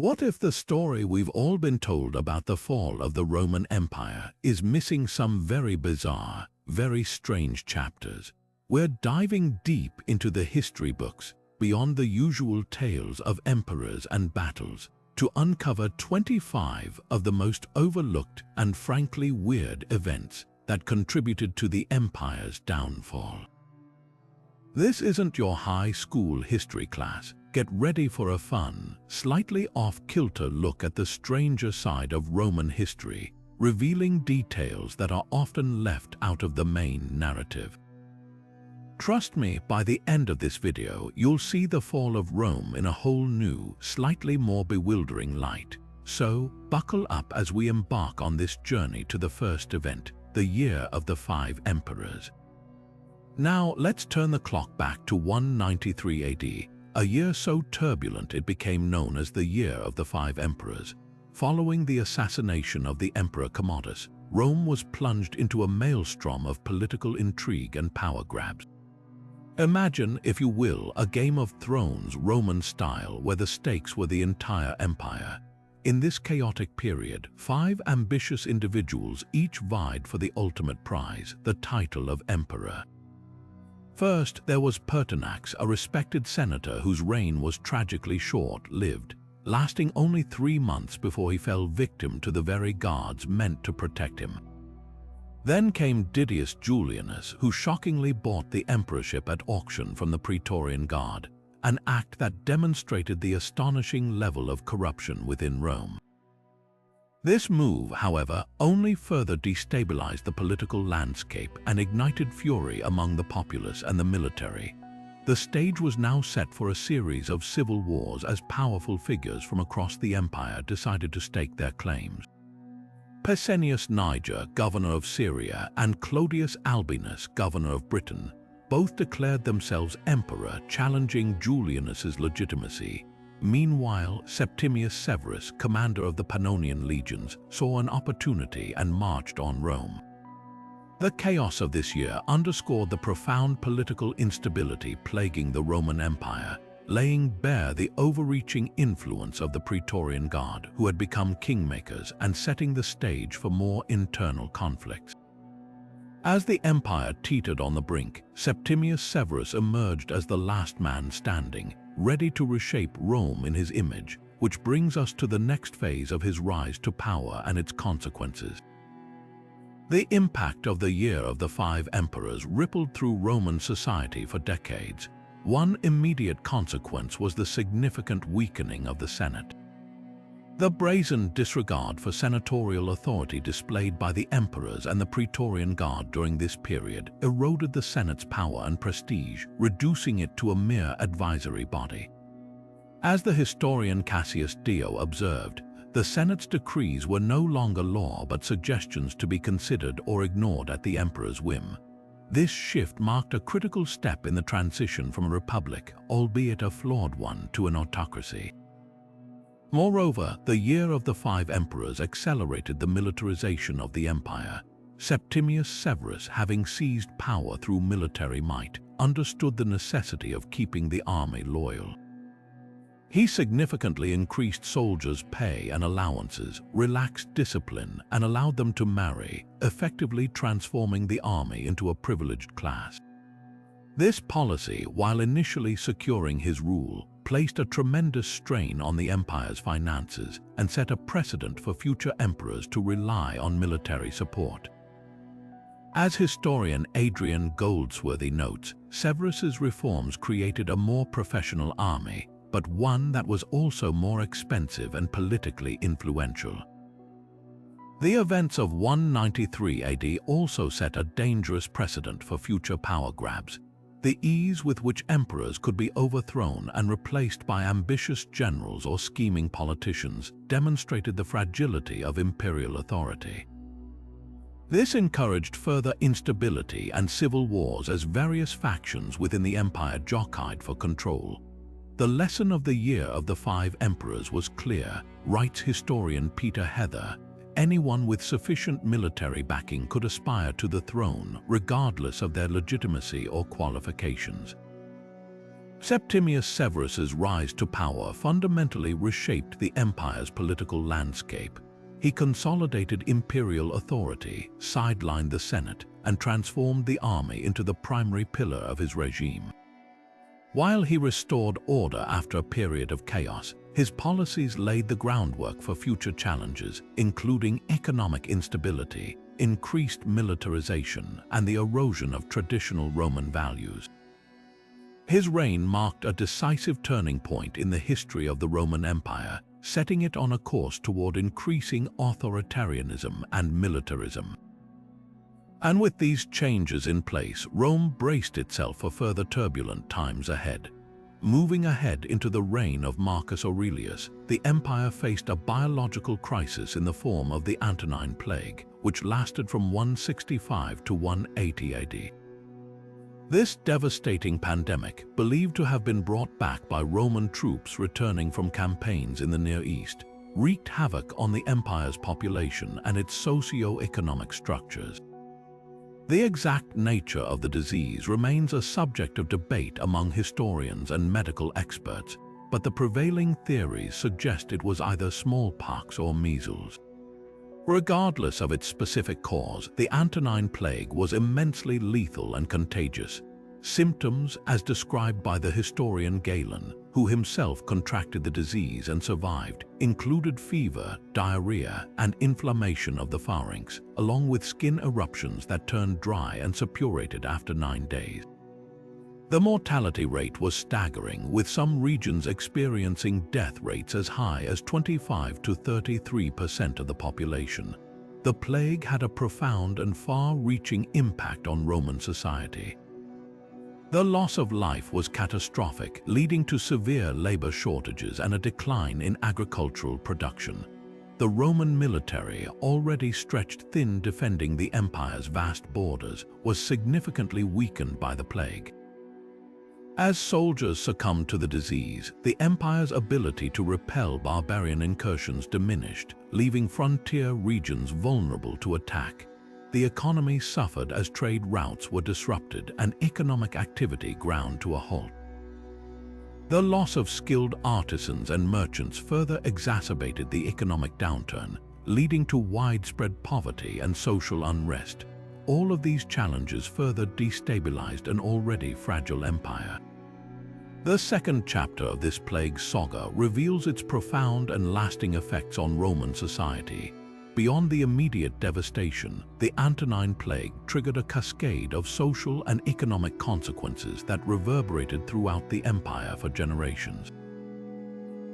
What if the story we've all been told about the fall of the Roman Empire is missing some very bizarre, very strange chapters? We're diving deep into the history books, beyond the usual tales of emperors and battles, to uncover 25 of the most overlooked and frankly weird events that contributed to the empire's downfall. This isn't your high school history class. Get ready for a fun, slightly off-kilter look at the stranger side of Roman history, revealing details that are often left out of the main narrative. Trust me, by the end of this video, you'll see the fall of Rome in a whole new, slightly more bewildering light. So, buckle up as we embark on this journey to the first event, the Year of the Five Emperors. Now, let's turn the clock back to 193 AD, a year so turbulent it became known as the Year of the Five Emperors. Following the assassination of the Emperor Commodus, Rome was plunged into a maelstrom of political intrigue and power grabs. Imagine, if you will, a Game of Thrones Roman style where the stakes were the entire empire. In this chaotic period, 5 ambitious individuals each vied for the ultimate prize, the title of emperor. First, there was Pertinax, a respected senator whose reign was tragically short-lived, lasting only 3 months before he fell victim to the very guards meant to protect him. Then came Didius Julianus, who shockingly bought the emperorship at auction from the Praetorian Guard, an act that demonstrated the astonishing level of corruption within Rome. This move, however, only further destabilized the political landscape and ignited fury among the populace and the military. The stage was now set for a series of civil wars as powerful figures from across the empire decided to stake their claims. Pescennius Niger, governor of Syria, and Clodius Albinus, governor of Britain, both declared themselves emperor, challenging Julianus's legitimacy. Meanwhile, Septimius Severus, commander of the Pannonian legions, saw an opportunity and marched on Rome. The chaos of this year underscored the profound political instability plaguing the Roman Empire, laying bare the overreaching influence of the Praetorian Guard, who had become kingmakers, and setting the stage for more internal conflicts. As the empire teetered on the brink, Septimius Severus emerged as the last man standing, ready to reshape Rome in his image, which brings us to the next phase of his rise to power and its consequences. The impact of the Year of the Five Emperors rippled through Roman society for decades. One immediate consequence was the significant weakening of the Senate. The brazen disregard for senatorial authority displayed by the emperors and the Praetorian Guard during this period eroded the Senate's power and prestige, reducing it to a mere advisory body. As the historian Cassius Dio observed, the Senate's decrees were no longer law but suggestions to be considered or ignored at the emperor's whim. This shift marked a critical step in the transition from a republic, albeit a flawed one, to an autocracy. Moreover, the Year of the Five Emperors accelerated the militarization of the empire. Septimius Severus, having seized power through military might, understood the necessity of keeping the army loyal. He significantly increased soldiers' pay and allowances, relaxed discipline, and allowed them to marry, effectively transforming the army into a privileged class. This policy, while initially securing his rule, placed a tremendous strain on the empire's finances and set a precedent for future emperors to rely on military support. As historian Adrian Goldsworthy notes, Severus's reforms created a more professional army, but one that was also more expensive and politically influential. The events of 193 AD also set a dangerous precedent for future power grabs. The ease with which emperors could be overthrown and replaced by ambitious generals or scheming politicians demonstrated the fragility of imperial authority. This encouraged further instability and civil wars as various factions within the empire jockeyed for control. The lesson of the Year of the Five Emperors was clear, writes historian Peter Heather. Anyone with sufficient military backing could aspire to the throne, regardless of their legitimacy or qualifications. Septimius Severus's rise to power fundamentally reshaped the empire's political landscape. He consolidated imperial authority, sidelined the Senate, and transformed the army into the primary pillar of his regime. While he restored order after a period of chaos, his policies laid the groundwork for future challenges, including economic instability, increased militarization, and the erosion of traditional Roman values. His reign marked a decisive turning point in the history of the Roman Empire, setting it on a course toward increasing authoritarianism and militarism. And with these changes in place, Rome braced itself for further turbulent times ahead. Moving ahead into the reign of Marcus Aurelius, the empire faced a biological crisis in the form of the Antonine Plague, which lasted from 165 to 180 AD. This devastating pandemic, believed to have been brought back by Roman troops returning from campaigns in the Near East, wreaked havoc on the empire's population and its socio-economic structures. The exact nature of the disease remains a subject of debate among historians and medical experts, but the prevailing theories suggest it was either smallpox or measles. Regardless of its specific cause, the Antonine Plague was immensely lethal and contagious. Symptoms, as described by the historian Galen, who himself contracted the disease and survived, included fever, diarrhea, and inflammation of the pharynx, along with skin eruptions that turned dry and suppurated after 9 days. The mortality rate was staggering, with some regions experiencing death rates as high as 25 to 33% of the population. The plague had a profound and far-reaching impact on Roman society. The loss of life was catastrophic, leading to severe labor shortages and a decline in agricultural production. The Roman military, already stretched thin defending the empire's vast borders, was significantly weakened by the plague. As soldiers succumbed to the disease, the empire's ability to repel barbarian incursions diminished, leaving frontier regions vulnerable to attack. The economy suffered as trade routes were disrupted and economic activity ground to a halt. The loss of skilled artisans and merchants further exacerbated the economic downturn, leading to widespread poverty and social unrest. All of these challenges further destabilized an already fragile empire. The second chapter of this plague saga reveals its profound and lasting effects on Roman society. Beyond the immediate devastation, the Antonine Plague triggered a cascade of social and economic consequences that reverberated throughout the empire for generations.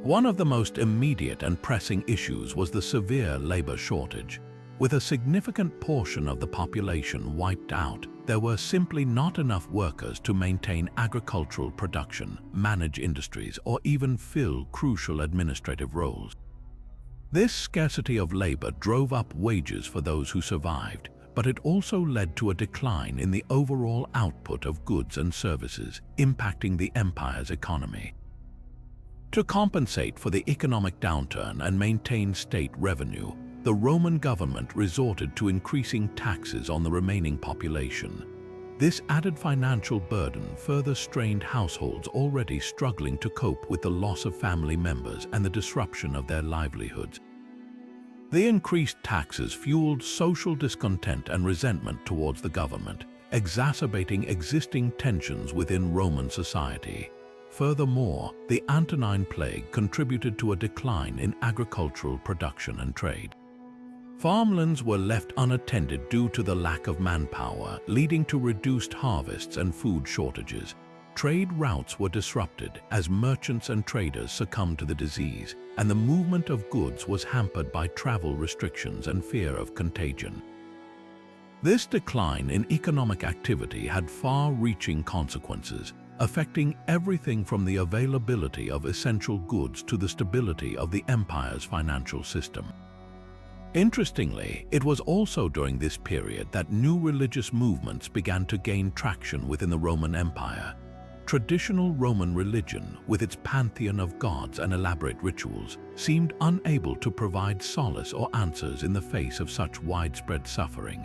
One of the most immediate and pressing issues was the severe labor shortage. With a significant portion of the population wiped out, there were simply not enough workers to maintain agricultural production, manage industries, or even fill crucial administrative roles. This scarcity of labor drove up wages for those who survived, but it also led to a decline in the overall output of goods and services, impacting the empire's economy. To compensate for the economic downturn and maintain state revenue, the Roman government resorted to increasing taxes on the remaining population. This added financial burden further strained households already struggling to cope with the loss of family members and the disruption of their livelihoods. The increased taxes fueled social discontent and resentment towards the government, exacerbating existing tensions within Roman society. Furthermore, the Antonine Plague contributed to a decline in agricultural production and trade. Farmlands were left unattended due to the lack of manpower, leading to reduced harvests and food shortages. Trade routes were disrupted as merchants and traders succumbed to the disease, and the movement of goods was hampered by travel restrictions and fear of contagion. This decline in economic activity had far-reaching consequences, affecting everything from the availability of essential goods to the stability of the empire's financial system. Interestingly, it was also during this period that new religious movements began to gain traction within the Roman Empire. Traditional Roman religion, with its pantheon of gods and elaborate rituals, seemed unable to provide solace or answers in the face of such widespread suffering.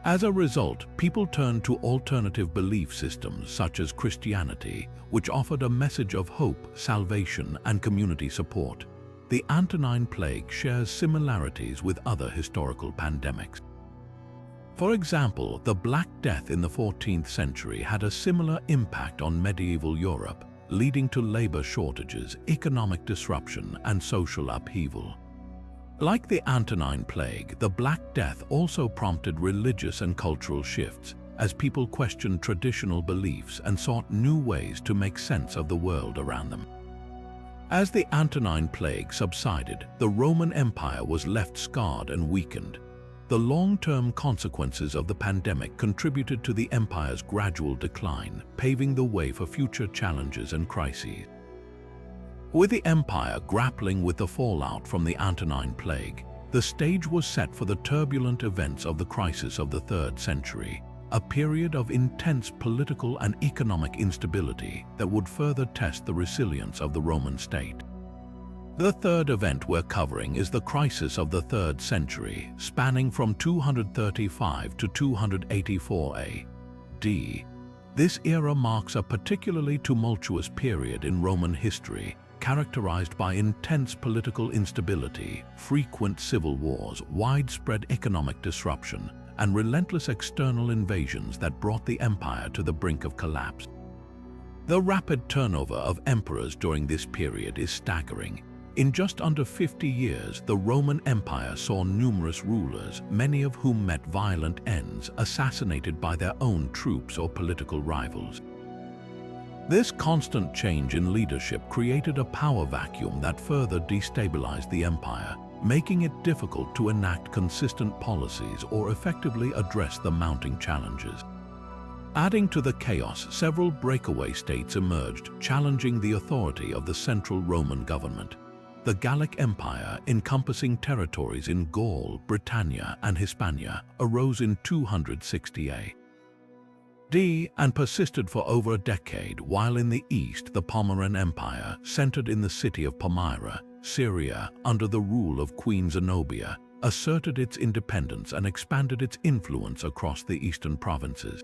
As a result, people turned to alternative belief systems such as Christianity, which offered a message of hope, salvation, and community support. The Antonine Plague shares similarities with other historical pandemics. For example, the Black Death in the 14th century had a similar impact on medieval Europe, leading to labor shortages, economic disruption, and social upheaval. Like the Antonine Plague, the Black Death also prompted religious and cultural shifts, as people questioned traditional beliefs and sought new ways to make sense of the world around them. As the Antonine Plague subsided, the Roman Empire was left scarred and weakened. The long-term consequences of the pandemic contributed to the empire's gradual decline, paving the way for future challenges and crises. With the empire grappling with the fallout from the Antonine Plague, the stage was set for the turbulent events of the crisis of the 3rd century, a period of intense political and economic instability that would further test the resilience of the Roman state. The third event we're covering is the crisis of the 3rd century, spanning from 235 to 284 AD. This era marks a particularly tumultuous period in Roman history, characterized by intense political instability, frequent civil wars, widespread economic disruption, and relentless external invasions that brought the empire to the brink of collapse. The rapid turnover of emperors during this period is staggering. In just under 50 years, the Roman Empire saw numerous rulers, many of whom met violent ends, assassinated by their own troops or political rivals. This constant change in leadership created a power vacuum that further destabilized the empire, making it difficult to enact consistent policies or effectively address the mounting challenges. Adding to the chaos, several breakaway states emerged, challenging the authority of the central Roman government. The Gallic Empire, encompassing territories in Gaul, Britannia, and Hispania, arose in 260 AD and persisted for over a decade, while in the east the Pomeranian Empire, centered in the city of Palmyra, Syria, under the rule of Queen Zenobia, asserted its independence and expanded its influence across the eastern provinces.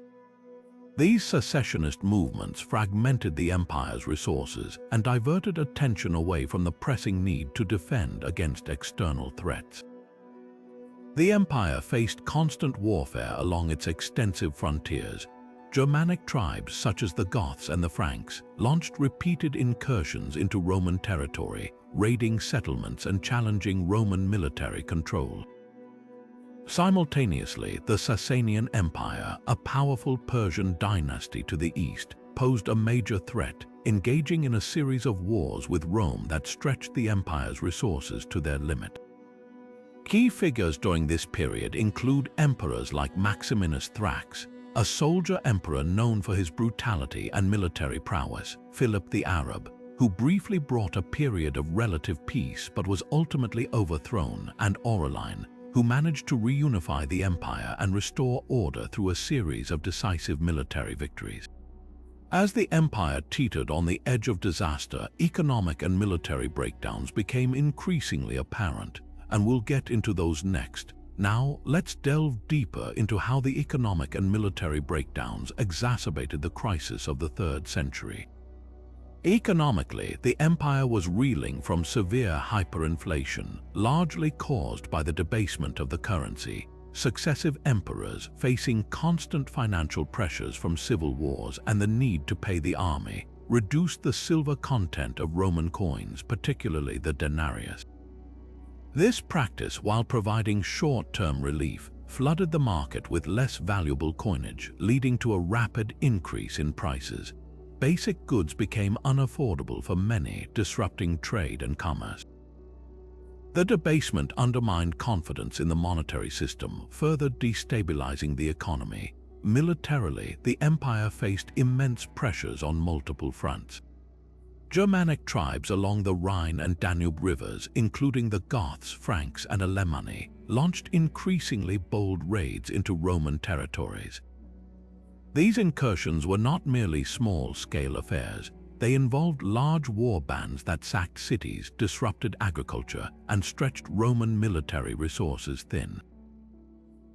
These secessionist movements fragmented the empire's resources and diverted attention away from the pressing need to defend against external threats. The empire faced constant warfare along its extensive frontiers. Germanic tribes such as the Goths and the Franks launched repeated incursions into Roman territory, raiding settlements and challenging Roman military control. Simultaneously, the Sasanian Empire, a powerful Persian dynasty to the east, posed a major threat, engaging in a series of wars with Rome that stretched the empire's resources to their limit. Key figures during this period include emperors like Maximinus Thrax, a soldier emperor known for his brutality and military prowess, Philip the Arab, who briefly brought a period of relative peace but was ultimately overthrown, and Aurelian, who managed to reunify the empire and restore order through a series of decisive military victories. As the empire teetered on the edge of disaster, economic and military breakdowns became increasingly apparent, and we'll get into those next. Now, let's delve deeper into how the economic and military breakdowns exacerbated the crisis of the 3rd century. Economically, the empire was reeling from severe hyperinflation, largely caused by the debasement of the currency. Successive emperors, facing constant financial pressures from civil wars and the need to pay the army, reduced the silver content of Roman coins, particularly the denarius. This practice, while providing short-term relief, flooded the market with less valuable coinage, leading to a rapid increase in prices. Basic goods became unaffordable for many, disrupting trade and commerce. The debasement undermined confidence in the monetary system, further destabilizing the economy. Militarily, the empire faced immense pressures on multiple fronts. Germanic tribes along the Rhine and Danube rivers, including the Goths, Franks, and Alemanni, launched increasingly bold raids into Roman territories. These incursions were not merely small-scale affairs. They involved large war bands that sacked cities, disrupted agriculture, and stretched Roman military resources thin.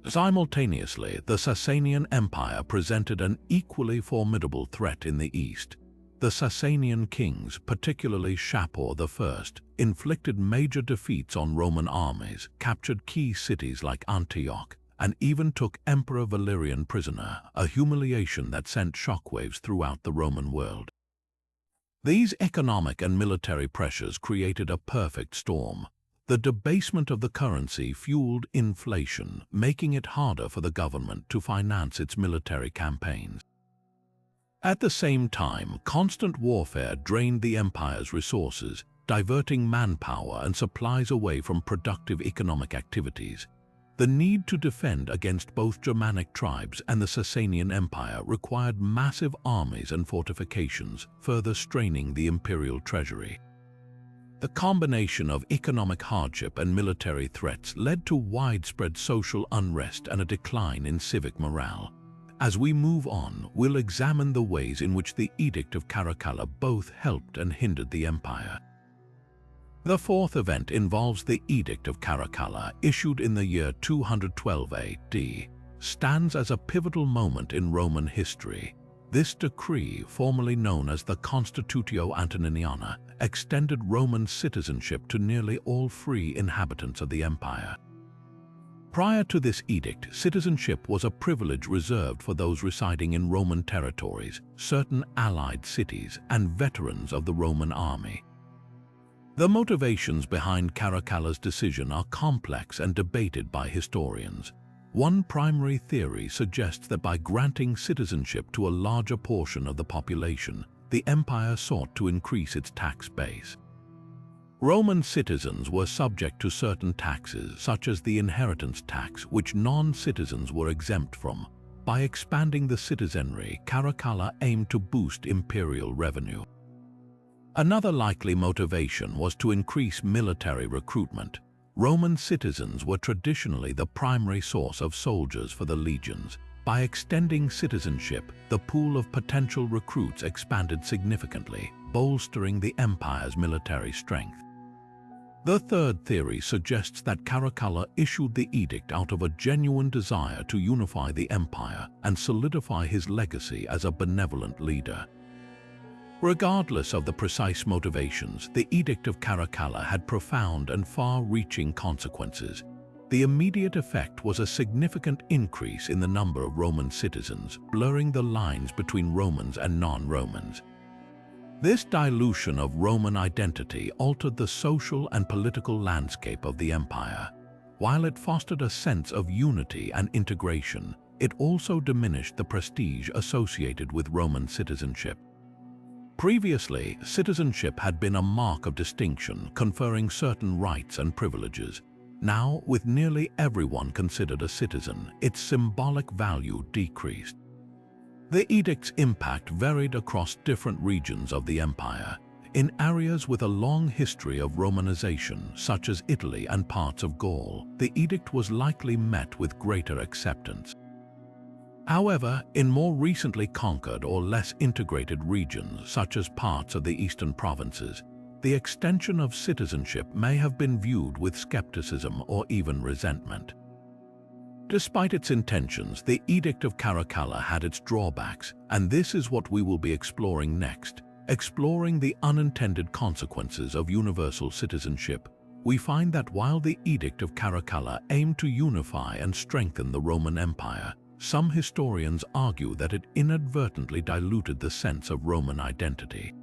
Simultaneously, the Sasanian Empire presented an equally formidable threat in the east. The Sasanian kings, particularly Shapur I, inflicted major defeats on Roman armies, captured key cities like Antioch, and even took Emperor Valerian prisoner, a humiliation that sent shockwaves throughout the Roman world. These economic and military pressures created a perfect storm. The debasement of the currency fueled inflation, making it harder for the government to finance its military campaigns. At the same time, constant warfare drained the empire's resources, diverting manpower and supplies away from productive economic activities. The need to defend against both Germanic tribes and the Sasanian Empire required massive armies and fortifications, further straining the imperial treasury. The combination of economic hardship and military threats led to widespread social unrest and a decline in civic morale. As we move on, we'll examine the ways in which the Edict of Caracalla both helped and hindered the empire. The fourth event involves the Edict of Caracalla, issued in the year 212 AD, stands as a pivotal moment in Roman history. This decree, formerly known as the Constitutio Antoniniana, extended Roman citizenship to nearly all free inhabitants of the empire. Prior to this edict, citizenship was a privilege reserved for those residing in Roman territories, certain allied cities, and veterans of the Roman army. The motivations behind Caracalla's decision are complex and debated by historians. One primary theory suggests that by granting citizenship to a larger portion of the population, the empire sought to increase its tax base. Roman citizens were subject to certain taxes, such as the inheritance tax, which non-citizens were exempt from. By expanding the citizenry, Caracalla aimed to boost imperial revenue. Another likely motivation was to increase military recruitment. Roman citizens were traditionally the primary source of soldiers for the legions. By extending citizenship, the pool of potential recruits expanded significantly, bolstering the empire's military strength. The third theory suggests that Caracalla issued the edict out of a genuine desire to unify the empire and solidify his legacy as a benevolent leader. Regardless of the precise motivations, the Edict of Caracalla had profound and far-reaching consequences. The immediate effect was a significant increase in the number of Roman citizens, blurring the lines between Romans and non-Romans. This dilution of Roman identity altered the social and political landscape of the empire. While it fostered a sense of unity and integration, it also diminished the prestige associated with Roman citizenship. Previously, citizenship had been a mark of distinction, conferring certain rights and privileges. Now, with nearly everyone considered a citizen, its symbolic value decreased. The edict's impact varied across different regions of the empire. In areas with a long history of Romanization, such as Italy and parts of Gaul, the edict was likely met with greater acceptance. However, in more recently conquered or less integrated regions, such as parts of the eastern provinces, the extension of citizenship may have been viewed with skepticism or even resentment. Despite its intentions, the Edict of Caracalla had its drawbacks, and this is what we will be exploring next. Exploring the unintended consequences of universal citizenship, we find that while the Edict of Caracalla aimed to unify and strengthen the Roman Empire, some historians argue that it inadvertently diluted the sense of Roman identity.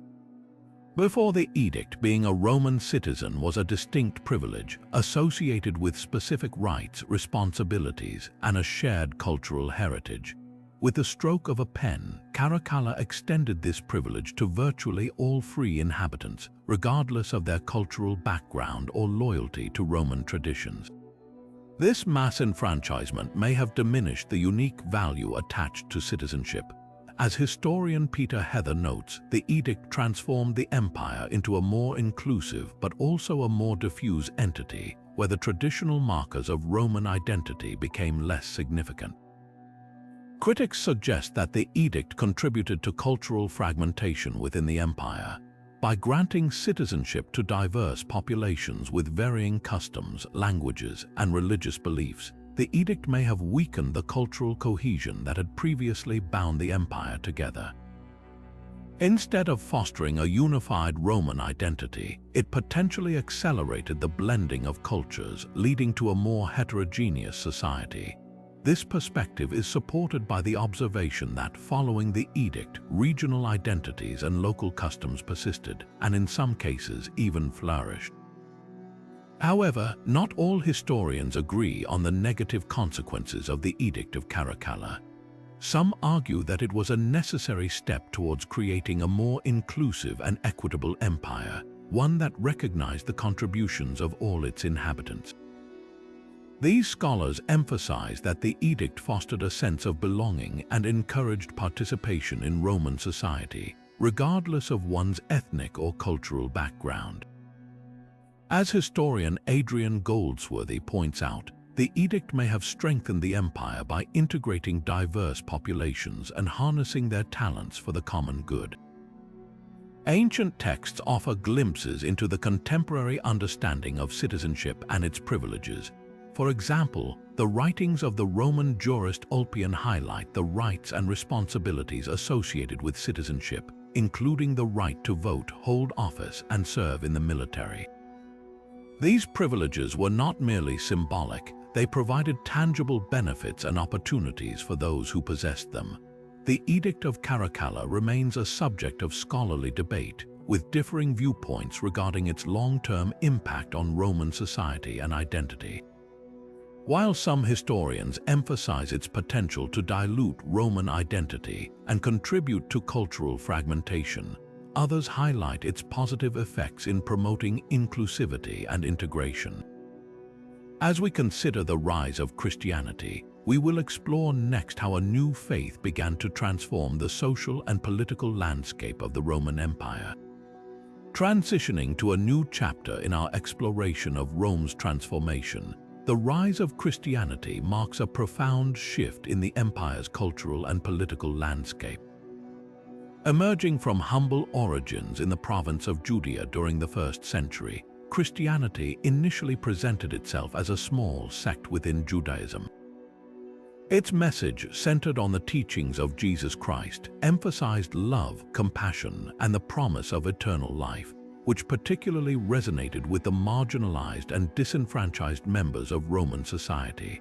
Before the edict, being a Roman citizen was a distinct privilege associated with specific rights, responsibilities, and a shared cultural heritage. With the stroke of a pen, Caracalla extended this privilege to virtually all free inhabitants, regardless of their cultural background or loyalty to Roman traditions. This mass enfranchisement may have diminished the unique value attached to citizenship. As historian Peter Heather notes, the edict transformed the empire into a more inclusive but also a more diffuse entity, where the traditional markers of Roman identity became less significant. Critics suggest that the edict contributed to cultural fragmentation within the empire. By granting citizenship to diverse populations with varying customs, languages, and religious beliefs, the edict may have weakened the cultural cohesion that had previously bound the empire together. Instead of fostering a unified Roman identity, it potentially accelerated the blending of cultures, leading to a more heterogeneous society. This perspective is supported by the observation that following the edict, regional identities and local customs persisted, and in some cases even flourished. However, not all historians agree on the negative consequences of the Edict of Caracalla. Some argue that it was a necessary step towards creating a more inclusive and equitable empire, one that recognized the contributions of all its inhabitants. These scholars emphasize that the edict fostered a sense of belonging and encouraged participation in Roman society, regardless of one's ethnic or cultural background. As historian Adrian Goldsworthy points out, the edict may have strengthened the empire by integrating diverse populations and harnessing their talents for the common good. Ancient texts offer glimpses into the contemporary understanding of citizenship and its privileges. For example, the writings of the Roman jurist Ulpian highlight the rights and responsibilities associated with citizenship, including the right to vote, hold office, and serve in the military. These privileges were not merely symbolic, they provided tangible benefits and opportunities for those who possessed them. The Edict of Caracalla remains a subject of scholarly debate, with differing viewpoints regarding its long-term impact on Roman society and identity. While some historians emphasize its potential to dilute Roman identity and contribute to cultural fragmentation, others highlight its positive effects in promoting inclusivity and integration. As we consider the rise of Christianity, we will explore next how a new faith began to transform the social and political landscape of the Roman Empire. Transitioning to a new chapter in our exploration of Rome's transformation, the rise of Christianity marks a profound shift in the empire's cultural and political landscape. Emerging from humble origins in the province of Judea during the 1st century, Christianity initially presented itself as a small sect within Judaism. Its message, centered on the teachings of Jesus Christ, emphasized love, compassion, and the promise of eternal life, which particularly resonated with the marginalized and disenfranchised members of Roman society.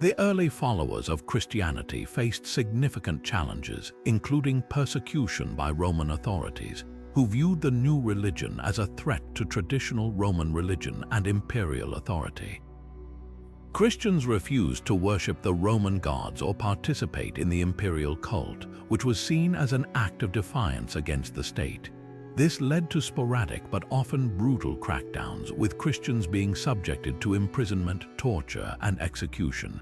The early followers of Christianity faced significant challenges, including persecution by Roman authorities, who viewed the new religion as a threat to traditional Roman religion and imperial authority. Christians refused to worship the Roman gods or participate in the imperial cult, which was seen as an act of defiance against the state. This led to sporadic but often brutal crackdowns, with Christians being subjected to imprisonment, torture, and execution.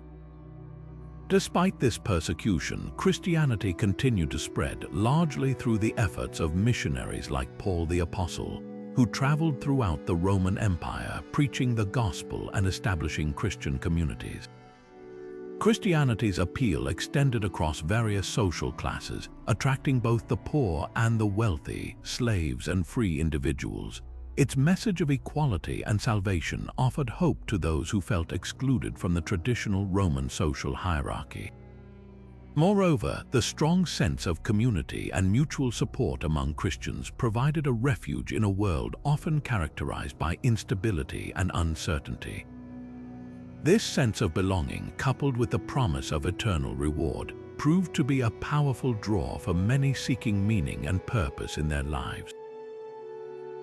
Despite this persecution, Christianity continued to spread, largely through the efforts of missionaries like Paul the Apostle, who traveled throughout the Roman Empire, preaching the gospel and establishing Christian communities. Christianity's appeal extended across various social classes, attracting both the poor and the wealthy, slaves and free individuals. Its message of equality and salvation offered hope to those who felt excluded from the traditional Roman social hierarchy. Moreover, the strong sense of community and mutual support among Christians provided a refuge in a world often characterized by instability and uncertainty. This sense of belonging, coupled with the promise of eternal reward, proved to be a powerful draw for many seeking meaning and purpose in their lives.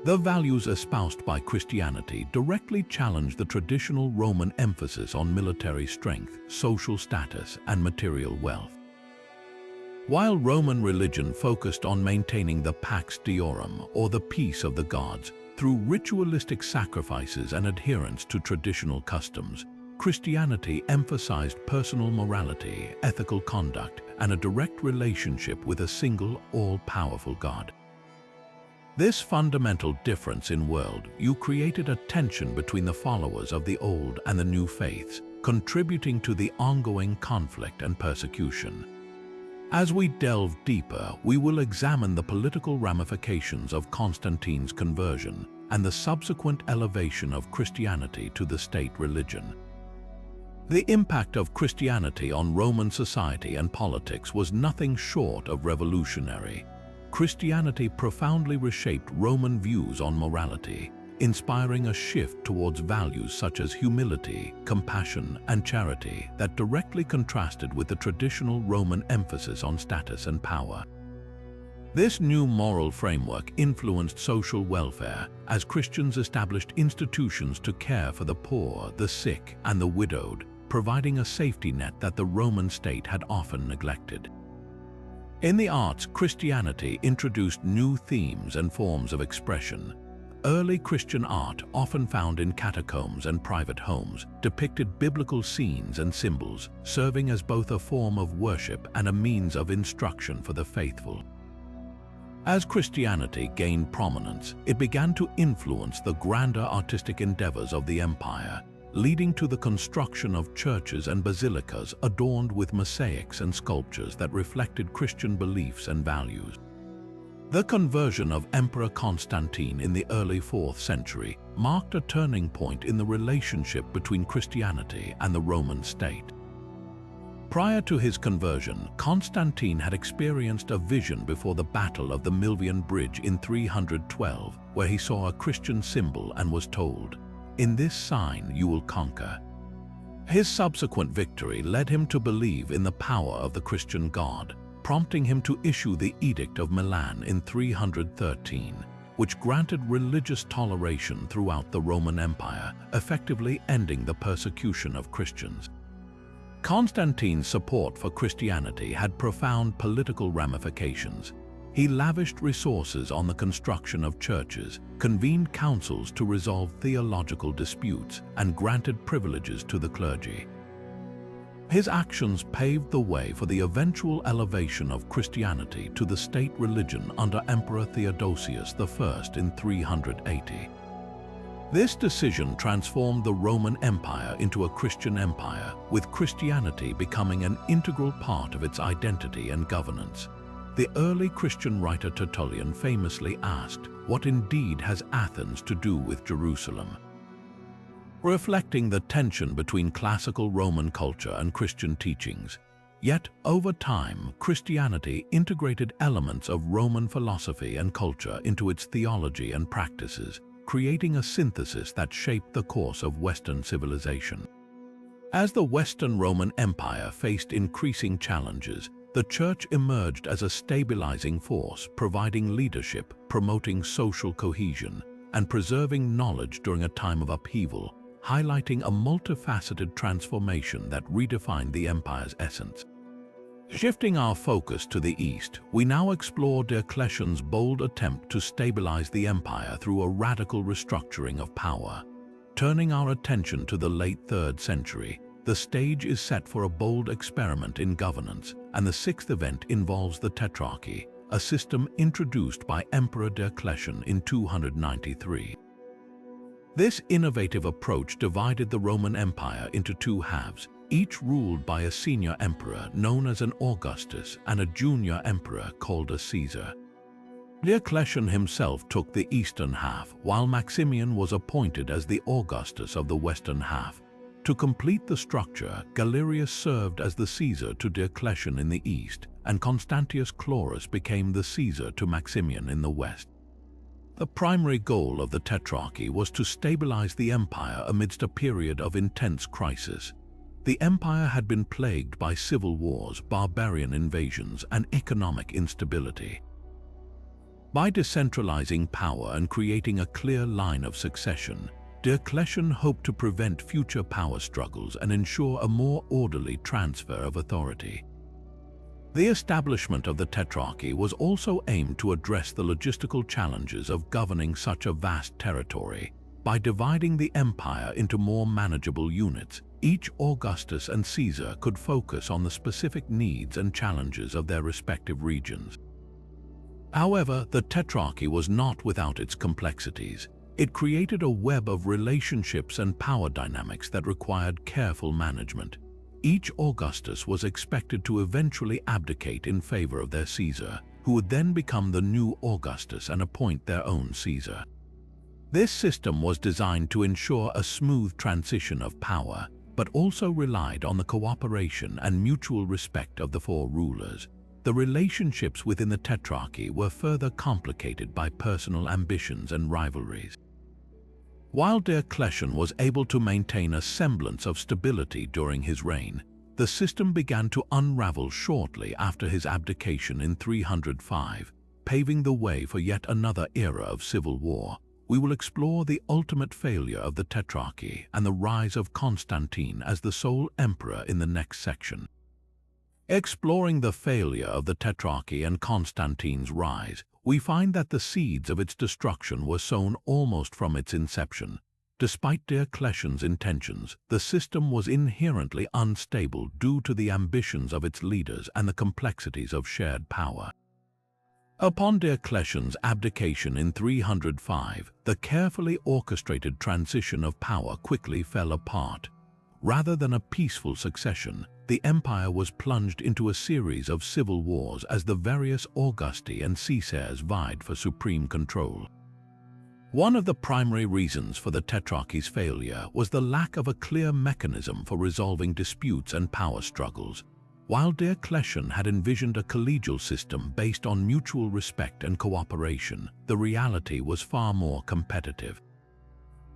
The values espoused by Christianity directly challenged the traditional Roman emphasis on military strength, social status, and material wealth. While Roman religion focused on maintaining the Pax Deorum, or the peace of the gods, through ritualistic sacrifices and adherence to traditional customs, Christianity emphasized personal morality, ethical conduct, and a direct relationship with a single, all-powerful God. This fundamental difference in worldview created a tension between the followers of the old and the new faiths, contributing to the ongoing conflict and persecution. As we delve deeper, we will examine the political ramifications of Constantine's conversion and the subsequent elevation of Christianity to the state religion. The impact of Christianity on Roman society and politics was nothing short of revolutionary. Christianity profoundly reshaped Roman views on morality, inspiring a shift towards values such as humility, compassion, and charity that directly contrasted with the traditional Roman emphasis on status and power. This new moral framework influenced social welfare as Christians established institutions to care for the poor, the sick, and the widowed, providing a safety net that the Roman state had often neglected. In the arts, Christianity introduced new themes and forms of expression. Early Christian art, often found in catacombs and private homes, depicted biblical scenes and symbols, serving as both a form of worship and a means of instruction for the faithful. As Christianity gained prominence, it began to influence the grander artistic endeavors of the empire, leading to the construction of churches and basilicas adorned with mosaics and sculptures that reflected Christian beliefs and values. The conversion of Emperor Constantine in the early 4th century marked a turning point in the relationship between Christianity and the Roman state. Prior to his conversion, Constantine had experienced a vision before the Battle of the Milvian Bridge in 312, where he saw a Christian symbol and was told, "In this sign you will conquer." His subsequent victory led him to believe in the power of the Christian God, prompting him to issue the Edict of Milan in 313, which granted religious toleration throughout the Roman Empire, effectively ending the persecution of Christians. Constantine's support for Christianity had profound political ramifications. He lavished resources on the construction of churches, convened councils to resolve theological disputes, and granted privileges to the clergy. His actions paved the way for the eventual elevation of Christianity to the state religion under Emperor Theodosius I in 380. This decision transformed the Roman Empire into a Christian empire, with Christianity becoming an integral part of its identity and governance. The early Christian writer Tertullian famously asked, "What indeed has Athens to do with Jerusalem?" reflecting the tension between classical Roman culture and Christian teachings. Yet, over time, Christianity integrated elements of Roman philosophy and culture into its theology and practices, creating a synthesis that shaped the course of Western civilization. As the Western Roman Empire faced increasing challenges, the Church emerged as a stabilizing force, providing leadership, promoting social cohesion, and preserving knowledge during a time of upheaval, highlighting a multifaceted transformation that redefined the empire's essence. Shifting our focus to the east, we now explore Diocletian's bold attempt to stabilize the empire through a radical restructuring of power. Turning our attention to the late 3rd century, the stage is set for a bold experiment in governance, and the 6th event involves the Tetrarchy, a system introduced by Emperor Diocletian in 293. This innovative approach divided the Roman Empire into two halves, each ruled by a senior emperor known as an Augustus and a junior emperor called a Caesar. Diocletian himself took the eastern half, while Maximian was appointed as the Augustus of the western half. To complete the structure, Galerius served as the Caesar to Diocletian in the east, and Constantius Chlorus became the Caesar to Maximian in the west. The primary goal of the Tetrarchy was to stabilize the empire amidst a period of intense crisis. The empire had been plagued by civil wars, barbarian invasions, and economic instability. By decentralizing power and creating a clear line of succession, Diocletian hoped to prevent future power struggles and ensure a more orderly transfer of authority. The establishment of the Tetrarchy was also aimed to address the logistical challenges of governing such a vast territory. By dividing the empire into more manageable units, each Augustus and Caesar could focus on the specific needs and challenges of their respective regions. However, the Tetrarchy was not without its complexities. It created a web of relationships and power dynamics that required careful management. Each Augustus was expected to eventually abdicate in favor of their Caesar, who would then become the new Augustus and appoint their own Caesar. This system was designed to ensure a smooth transition of power, but also relied on the cooperation and mutual respect of the four rulers. The relationships within the tetrarchy were further complicated by personal ambitions and rivalries. While Diocletian was able to maintain a semblance of stability during his reign, the system began to unravel shortly after his abdication in 305, paving the way for yet another era of civil war. We will explore the ultimate failure of the tetrarchy and the rise of Constantine as the sole emperor in the next section. Exploring the failure of the tetrarchy and Constantine's rise, we find that the seeds of its destruction were sown almost from its inception. Despite Diocletian's intentions, the system was inherently unstable due to the ambitions of its leaders and the complexities of shared power. Upon Diocletian's abdication in 305, the carefully orchestrated transition of power quickly fell apart. Rather than a peaceful succession, the empire was plunged into a series of civil wars as the various Augusti and Caesars vied for supreme control. One of the primary reasons for the tetrarchy's failure was the lack of a clear mechanism for resolving disputes and power struggles. While Diocletian had envisioned a collegial system based on mutual respect and cooperation, the reality was far more competitive.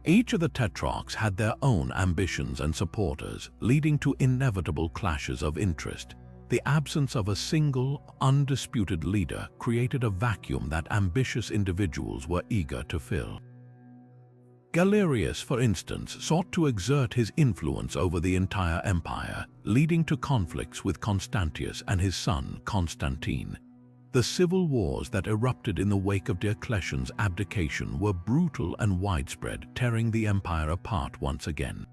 Each of the tetrarchs had their own ambitions and supporters, leading to inevitable clashes of interest. The absence of a single, undisputed leader created a vacuum that ambitious individuals were eager to fill. Galerius, for instance, sought to exert his influence over the entire empire, leading to conflicts with Constantius and his son Constantine. The civil wars that erupted in the wake of Diocletian's abdication were brutal and widespread, tearing the empire apart once again.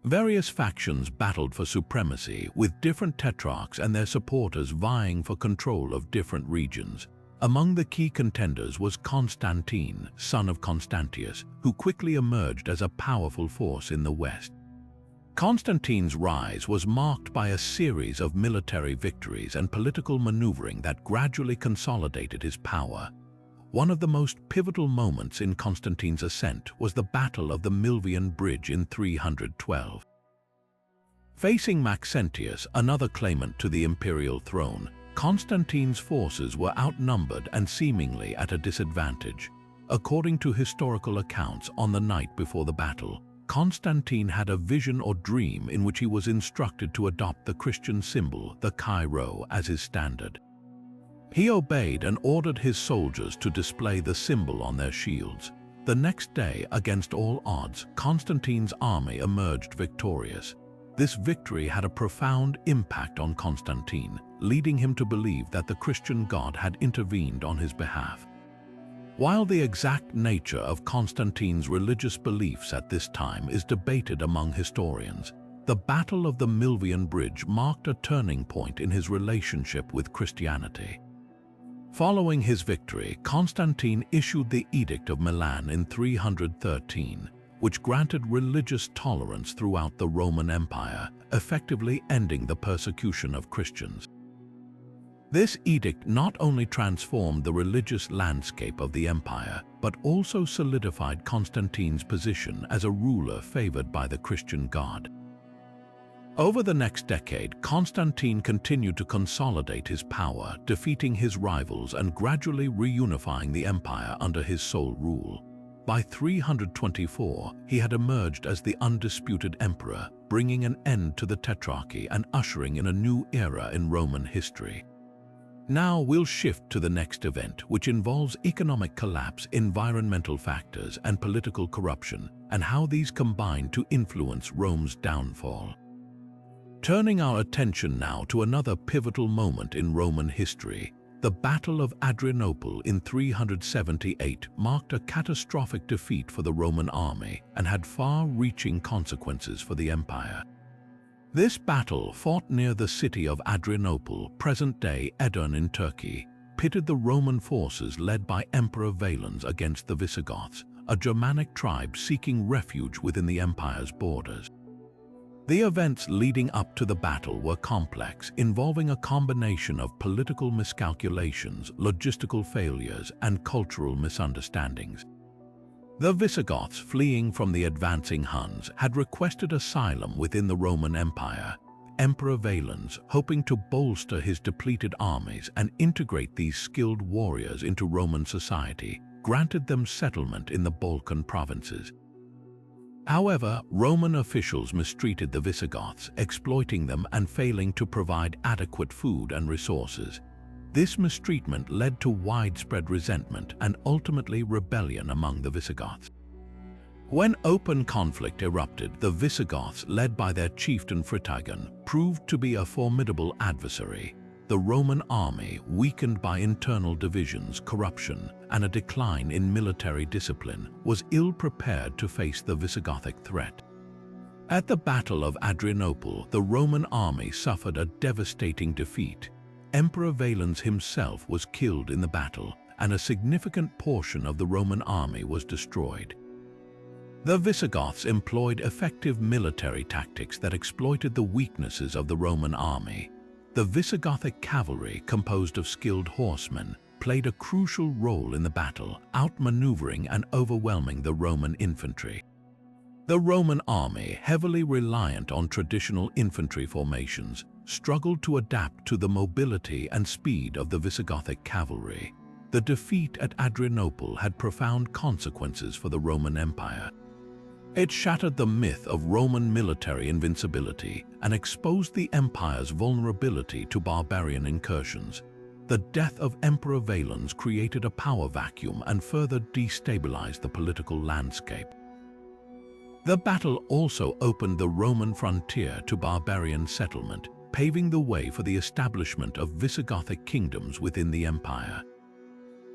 Various factions battled for supremacy, with different tetrarchs and their supporters vying for control of different regions. Among the key contenders was Constantine, son of Constantius, who quickly emerged as a powerful force in the west. Constantine's rise was marked by a series of military victories and political maneuvering that gradually consolidated his power. One of the most pivotal moments in Constantine's ascent was the Battle of the Milvian Bridge in 312. Facing Maxentius, another claimant to the imperial throne, Constantine's forces were outnumbered and seemingly at a disadvantage. According to historical accounts, on the night before the battle, Constantine had a vision or dream in which he was instructed to adopt the Christian symbol, the Chi-Rho, as his standard. He obeyed and ordered his soldiers to display the symbol on their shields. The next day, against all odds, Constantine's army emerged victorious. This victory had a profound impact on Constantine, leading him to believe that the Christian God had intervened on his behalf. While the exact nature of Constantine's religious beliefs at this time is debated among historians, the Battle of the Milvian Bridge marked a turning point in his relationship with Christianity. Following his victory, Constantine issued the Edict of Milan in 313, which granted religious tolerance throughout the Roman Empire, effectively ending the persecution of Christians. This edict not only transformed the religious landscape of the empire, but also solidified Constantine's position as a ruler favored by the Christian God. Over the next decade, Constantine continued to consolidate his power, defeating his rivals and gradually reunifying the empire under his sole rule. By 324, he had emerged as the undisputed emperor, bringing an end to the tetrarchy and ushering in a new era in Roman history. Now we'll shift to the next event, which involves economic collapse, environmental factors, and political corruption, and how these combine to influence Rome's downfall. Turning our attention now to another pivotal moment in Roman history, the Battle of Adrianople in 378 marked a catastrophic defeat for the Roman army and had far-reaching consequences for the empire. This battle, fought near the city of Adrianople, present-day Edirne in Turkey, pitted the Roman forces led by Emperor Valens against the Visigoths, a Germanic tribe seeking refuge within the empire's borders. The events leading up to the battle were complex, involving a combination of political miscalculations, logistical failures, and cultural misunderstandings. The Visigoths, fleeing from the advancing Huns, had requested asylum within the Roman Empire. Emperor Valens, hoping to bolster his depleted armies and integrate these skilled warriors into Roman society, granted them settlement in the Balkan provinces. However, Roman officials mistreated the Visigoths, exploiting them and failing to provide adequate food and resources. This mistreatment led to widespread resentment and ultimately rebellion among the Visigoths. When open conflict erupted, the Visigoths, led by their chieftain Fritigern, proved to be a formidable adversary. The Roman army, weakened by internal divisions, corruption, and a decline in military discipline, was ill-prepared to face the Visigothic threat. At the Battle of Adrianople, the Roman army suffered a devastating defeat. Emperor Valens himself was killed in the battle, and a significant portion of the Roman army was destroyed. The Visigoths employed effective military tactics that exploited the weaknesses of the Roman army. The Visigothic cavalry, composed of skilled horsemen, played a crucial role in the battle, outmaneuvering and overwhelming the Roman infantry. The Roman army, heavily reliant on traditional infantry formations, struggled to adapt to the mobility and speed of the Visigothic cavalry. The defeat at Adrianople had profound consequences for the Roman Empire. It shattered the myth of Roman military invincibility and exposed the empire's vulnerability to barbarian incursions. The death of Emperor Valens created a power vacuum and further destabilized the political landscape. The battle also opened the Roman frontier to barbarian settlement, paving the way for the establishment of Visigothic kingdoms within the empire.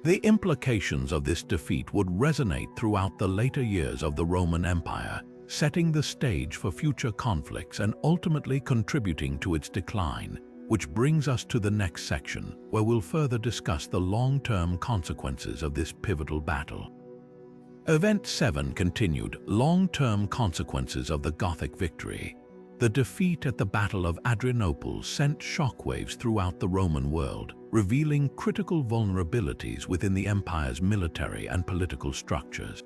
The implications of this defeat would resonate throughout the later years of the Roman Empire, setting the stage for future conflicts and ultimately contributing to its decline, which brings us to the next section, where we'll further discuss the long-term consequences of this pivotal battle. Event 7 continued, long-term consequences of the Gothic victory. The defeat at the Battle of Adrianople sent shockwaves throughout the Roman world, revealing critical vulnerabilities within the empire's military and political structures.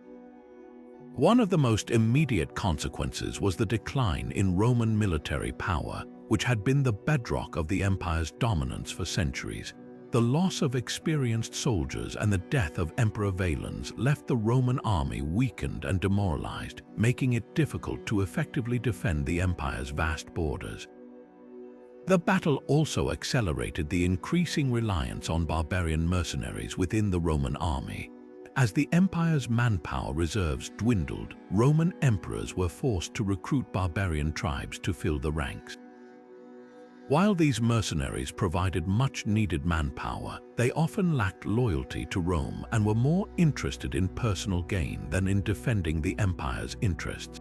One of the most immediate consequences was the decline in Roman military power, which had been the bedrock of the empire's dominance for centuries. The loss of experienced soldiers and the death of Emperor Valens left the Roman army weakened and demoralized, making it difficult to effectively defend the empire's vast borders. The battle also accelerated the increasing reliance on barbarian mercenaries within the Roman army. As the empire's manpower reserves dwindled, Roman emperors were forced to recruit barbarian tribes to fill the ranks. While these mercenaries provided much-needed manpower, they often lacked loyalty to Rome and were more interested in personal gain than in defending the empire's interests.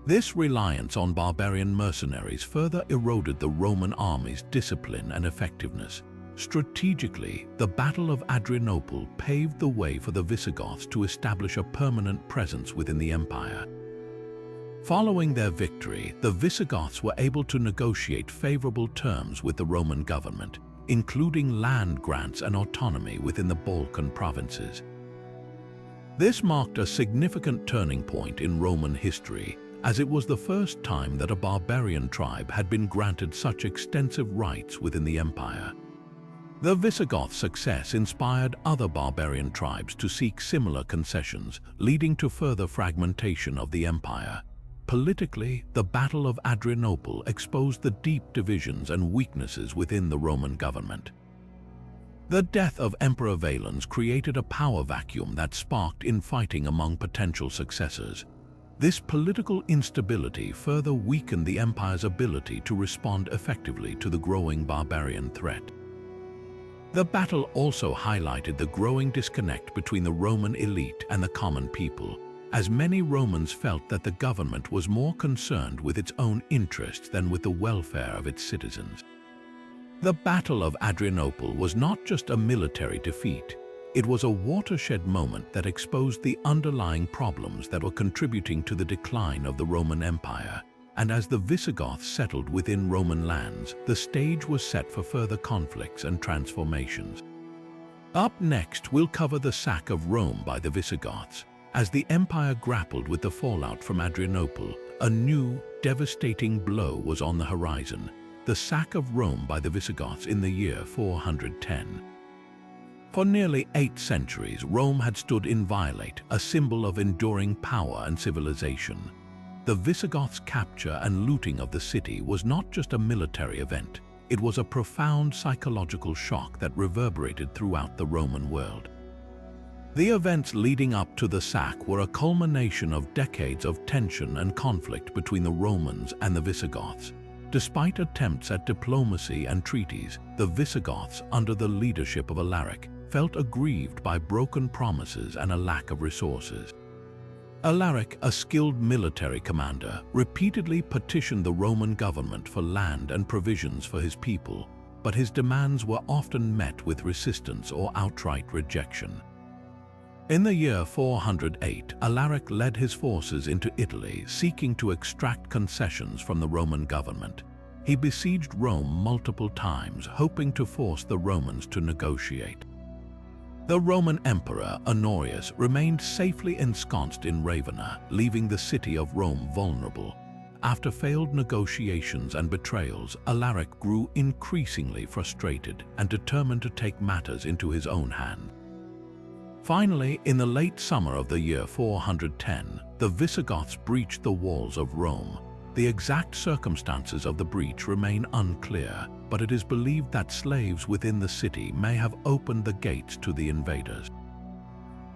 This reliance on barbarian mercenaries further eroded the Roman army's discipline and effectiveness. Strategically, the Battle of Adrianople paved the way for the Visigoths to establish a permanent presence within the empire. Following their victory, the Visigoths were able to negotiate favorable terms with the Roman government, including land grants and autonomy within the Balkan provinces. This marked a significant turning point in Roman history, as it was the first time that a barbarian tribe had been granted such extensive rights within the empire. The Visigoth success inspired other barbarian tribes to seek similar concessions, leading to further fragmentation of the empire. Politically, the Battle of Adrianople exposed the deep divisions and weaknesses within the Roman government. The death of Emperor Valens created a power vacuum that sparked infighting among potential successors. This political instability further weakened the empire's ability to respond effectively to the growing barbarian threat. The battle also highlighted the growing disconnect between the Roman elite and the common people, as many Romans felt that the government was more concerned with its own interests than with the welfare of its citizens. The Battle of Adrianople was not just a military defeat, it was a watershed moment that exposed the underlying problems that were contributing to the decline of the Roman Empire. And as the Visigoths settled within Roman lands, the stage was set for further conflicts and transformations. Up next, we'll cover the sack of Rome by the Visigoths. As the empire grappled with the fallout from Adrianople, a new, devastating blow was on the horizon: the sack of Rome by the Visigoths in the year 410. For nearly 8 centuries, Rome had stood inviolate, a symbol of enduring power and civilization. The Visigoths' capture and looting of the city was not just a military event. It was a profound psychological shock that reverberated throughout the Roman world. The events leading up to the sack were a culmination of decades of tension and conflict between the Romans and the Visigoths. Despite attempts at diplomacy and treaties, the Visigoths, under the leadership of Alaric, felt aggrieved by broken promises and a lack of resources. Alaric, a skilled military commander, repeatedly petitioned the Roman government for land and provisions for his people, but his demands were often met with resistance or outright rejection. In the year 408, Alaric led his forces into Italy, seeking to extract concessions from the Roman government. He besieged Rome multiple times, hoping to force the Romans to negotiate. The Roman Emperor, Honorius, remained safely ensconced in Ravenna, leaving the city of Rome vulnerable. After failed negotiations and betrayals, Alaric grew increasingly frustrated and determined to take matters into his own hands. Finally, in the late summer of the year 410, the Visigoths breached the walls of Rome. The exact circumstances of the breach remain unclear, but it is believed that slaves within the city may have opened the gates to the invaders.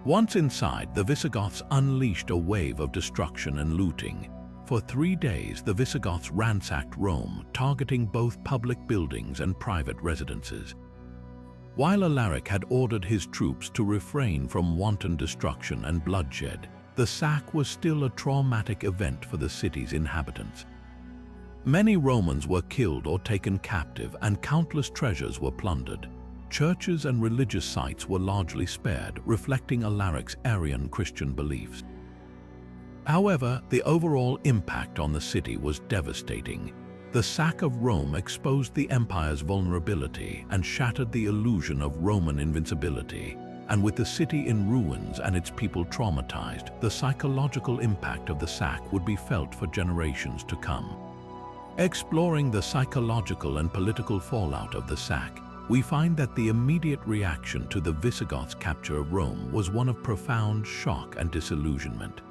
Once inside, the Visigoths unleashed a wave of destruction and looting. For 3 days, the Visigoths ransacked Rome, targeting both public buildings and private residences. While Alaric had ordered his troops to refrain from wanton destruction and bloodshed, the sack was still a traumatic event for the city's inhabitants. Many Romans were killed or taken captive, and countless treasures were plundered. Churches and religious sites were largely spared, reflecting Alaric's Arian Christian beliefs. However, the overall impact on the city was devastating. The sack of Rome exposed the empire's vulnerability and shattered the illusion of Roman invincibility. And with the city in ruins and its people traumatized, the psychological impact of the sack would be felt for generations to come. Exploring the psychological and political fallout of the sack, we find that the immediate reaction to the Visigoths' capture of Rome was one of profound shock and disillusionment.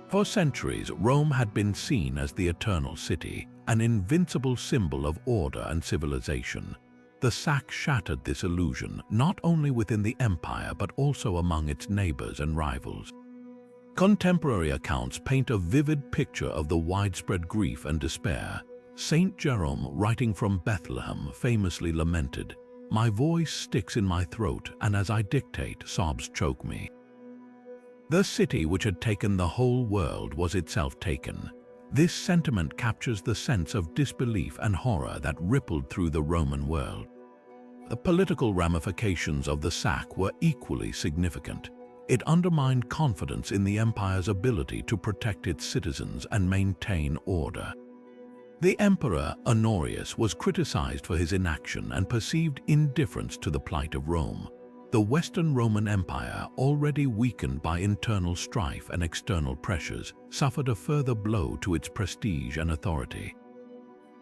For centuries, Rome had been seen as the eternal city, an invincible symbol of order and civilization. The sack shattered this illusion, not only within the empire but also among its neighbors and rivals. Contemporary accounts paint a vivid picture of the widespread grief and despair. Saint Jerome, writing from Bethlehem, famously lamented, "My voice sticks in my throat, and as I dictate, sobs choke me." The city which had taken the whole world was itself taken. This sentiment captures the sense of disbelief and horror that rippled through the Roman world. The political ramifications of the sack were equally significant. It undermined confidence in the empire's ability to protect its citizens and maintain order. The emperor, Honorius, was criticized for his inaction and perceived indifference to the plight of Rome. The Western Roman Empire, already weakened by internal strife and external pressures, suffered a further blow to its prestige and authority.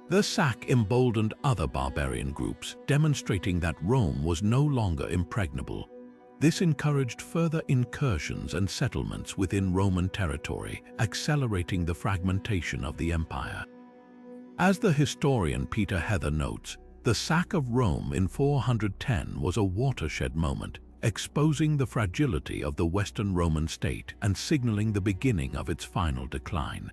The sack emboldened other barbarian groups, demonstrating that Rome was no longer impregnable. This encouraged further incursions and settlements within Roman territory, accelerating the fragmentation of the empire. As the historian Peter Heather notes, the sack of Rome in 410 was a watershed moment, exposing the fragility of the Western Roman state and signaling the beginning of its final decline.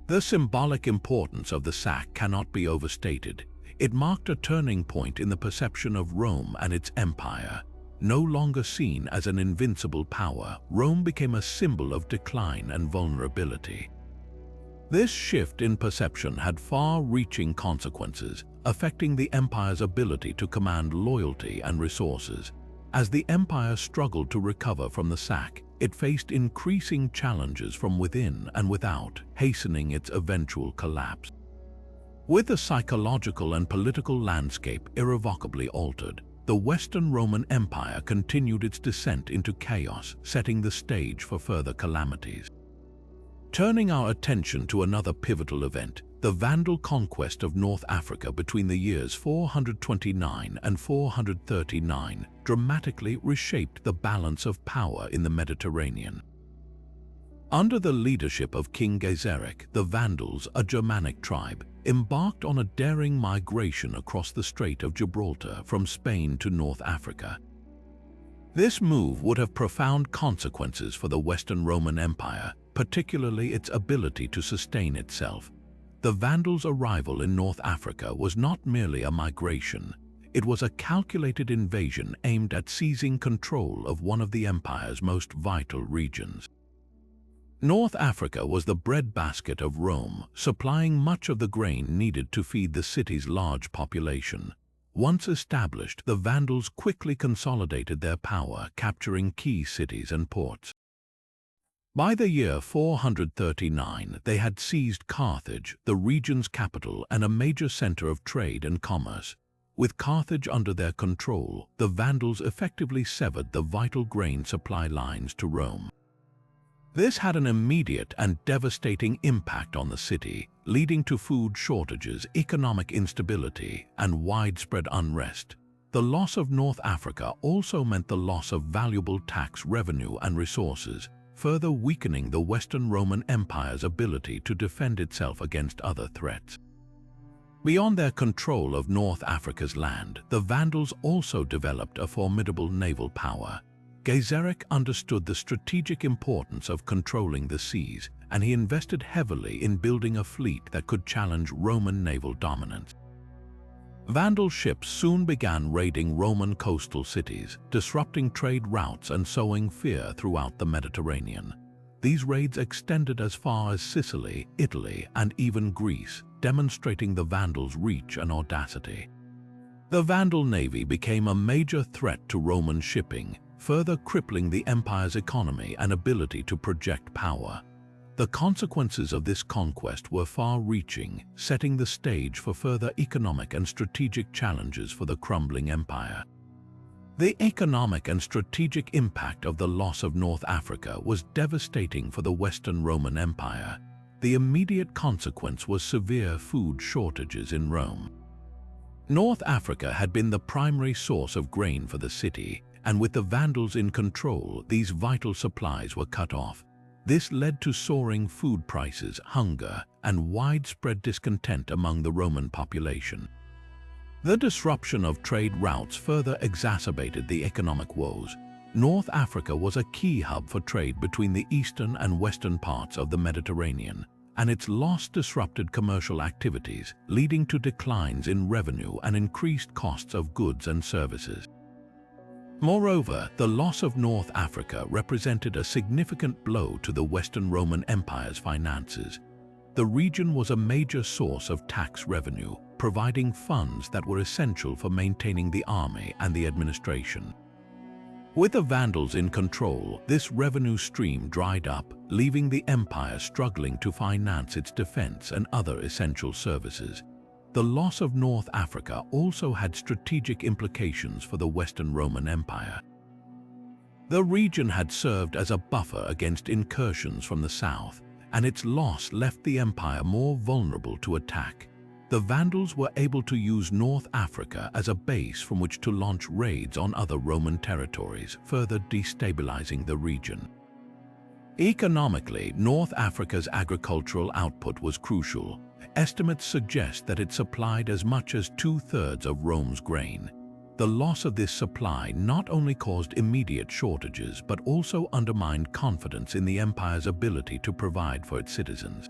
The symbolic importance of the sack cannot be overstated. It marked a turning point in the perception of Rome and its empire. No longer seen as an invincible power, Rome became a symbol of decline and vulnerability. This shift in perception had far-reaching consequences, affecting the empire's ability to command loyalty and resources. As the empire struggled to recover from the sack, it faced increasing challenges from within and without, hastening its eventual collapse. With the psychological and political landscape irrevocably altered, the Western Roman Empire continued its descent into chaos, setting the stage for further calamities. Turning our attention to another pivotal event, the Vandal conquest of North Africa between the years 429 and 439 dramatically reshaped the balance of power in the Mediterranean. Under the leadership of King Gaiseric, the Vandals, a Germanic tribe, embarked on a daring migration across the Strait of Gibraltar from Spain to North Africa. This move would have profound consequences for the Western Roman Empire, particularly its ability to sustain itself. The Vandals' arrival in North Africa was not merely a migration. It was a calculated invasion aimed at seizing control of one of the empire's most vital regions. North Africa was the breadbasket of Rome, supplying much of the grain needed to feed the city's large population. Once established, the Vandals quickly consolidated their power, capturing key cities and ports. By the year 439, they had seized Carthage, the region's capital and a major center of trade and commerce. With Carthage under their control, the Vandals effectively severed the vital grain supply lines to Rome. This had an immediate and devastating impact on the city, leading to food shortages, economic instability, and widespread unrest. The loss of North Africa also meant the loss of valuable tax revenue and resources, further weakening the Western Roman Empire's ability to defend itself against other threats. Beyond their control of North Africa's land, the Vandals also developed a formidable naval power. Gaiseric understood the strategic importance of controlling the seas, and he invested heavily in building a fleet that could challenge Roman naval dominance. Vandal ships soon began raiding Roman coastal cities, disrupting trade routes and sowing fear throughout the Mediterranean. These raids extended as far as Sicily, Italy, and even Greece, demonstrating the Vandals' reach and audacity. The Vandal navy became a major threat to Roman shipping, further crippling the empire's economy and ability to project power. The consequences of this conquest were far-reaching, setting the stage for further economic and strategic challenges for the crumbling empire. The economic and strategic impact of the loss of North Africa was devastating for the Western Roman Empire. The immediate consequence was severe food shortages in Rome. North Africa had been the primary source of grain for the city, and with the Vandals in control, these vital supplies were cut off. This led to soaring food prices, hunger, and widespread discontent among the Roman population. The disruption of trade routes further exacerbated the economic woes. North Africa was a key hub for trade between the eastern and western parts of the Mediterranean, and its loss disrupted commercial activities, leading to declines in revenue and increased costs of goods and services. Moreover, the loss of North Africa represented a significant blow to the Western Roman Empire's finances. The region was a major source of tax revenue, providing funds that were essential for maintaining the army and the administration. With the Vandals in control, this revenue stream dried up, leaving the empire struggling to finance its defense and other essential services. The loss of North Africa also had strategic implications for the Western Roman Empire. The region had served as a buffer against incursions from the south, and its loss left the empire more vulnerable to attack. The Vandals were able to use North Africa as a base from which to launch raids on other Roman territories, further destabilizing the region. Economically, North Africa's agricultural output was crucial. Estimates suggest that it supplied as much as 2/3 of Rome's grain. The loss of this supply not only caused immediate shortages but also undermined confidence in the empire's ability to provide for its citizens.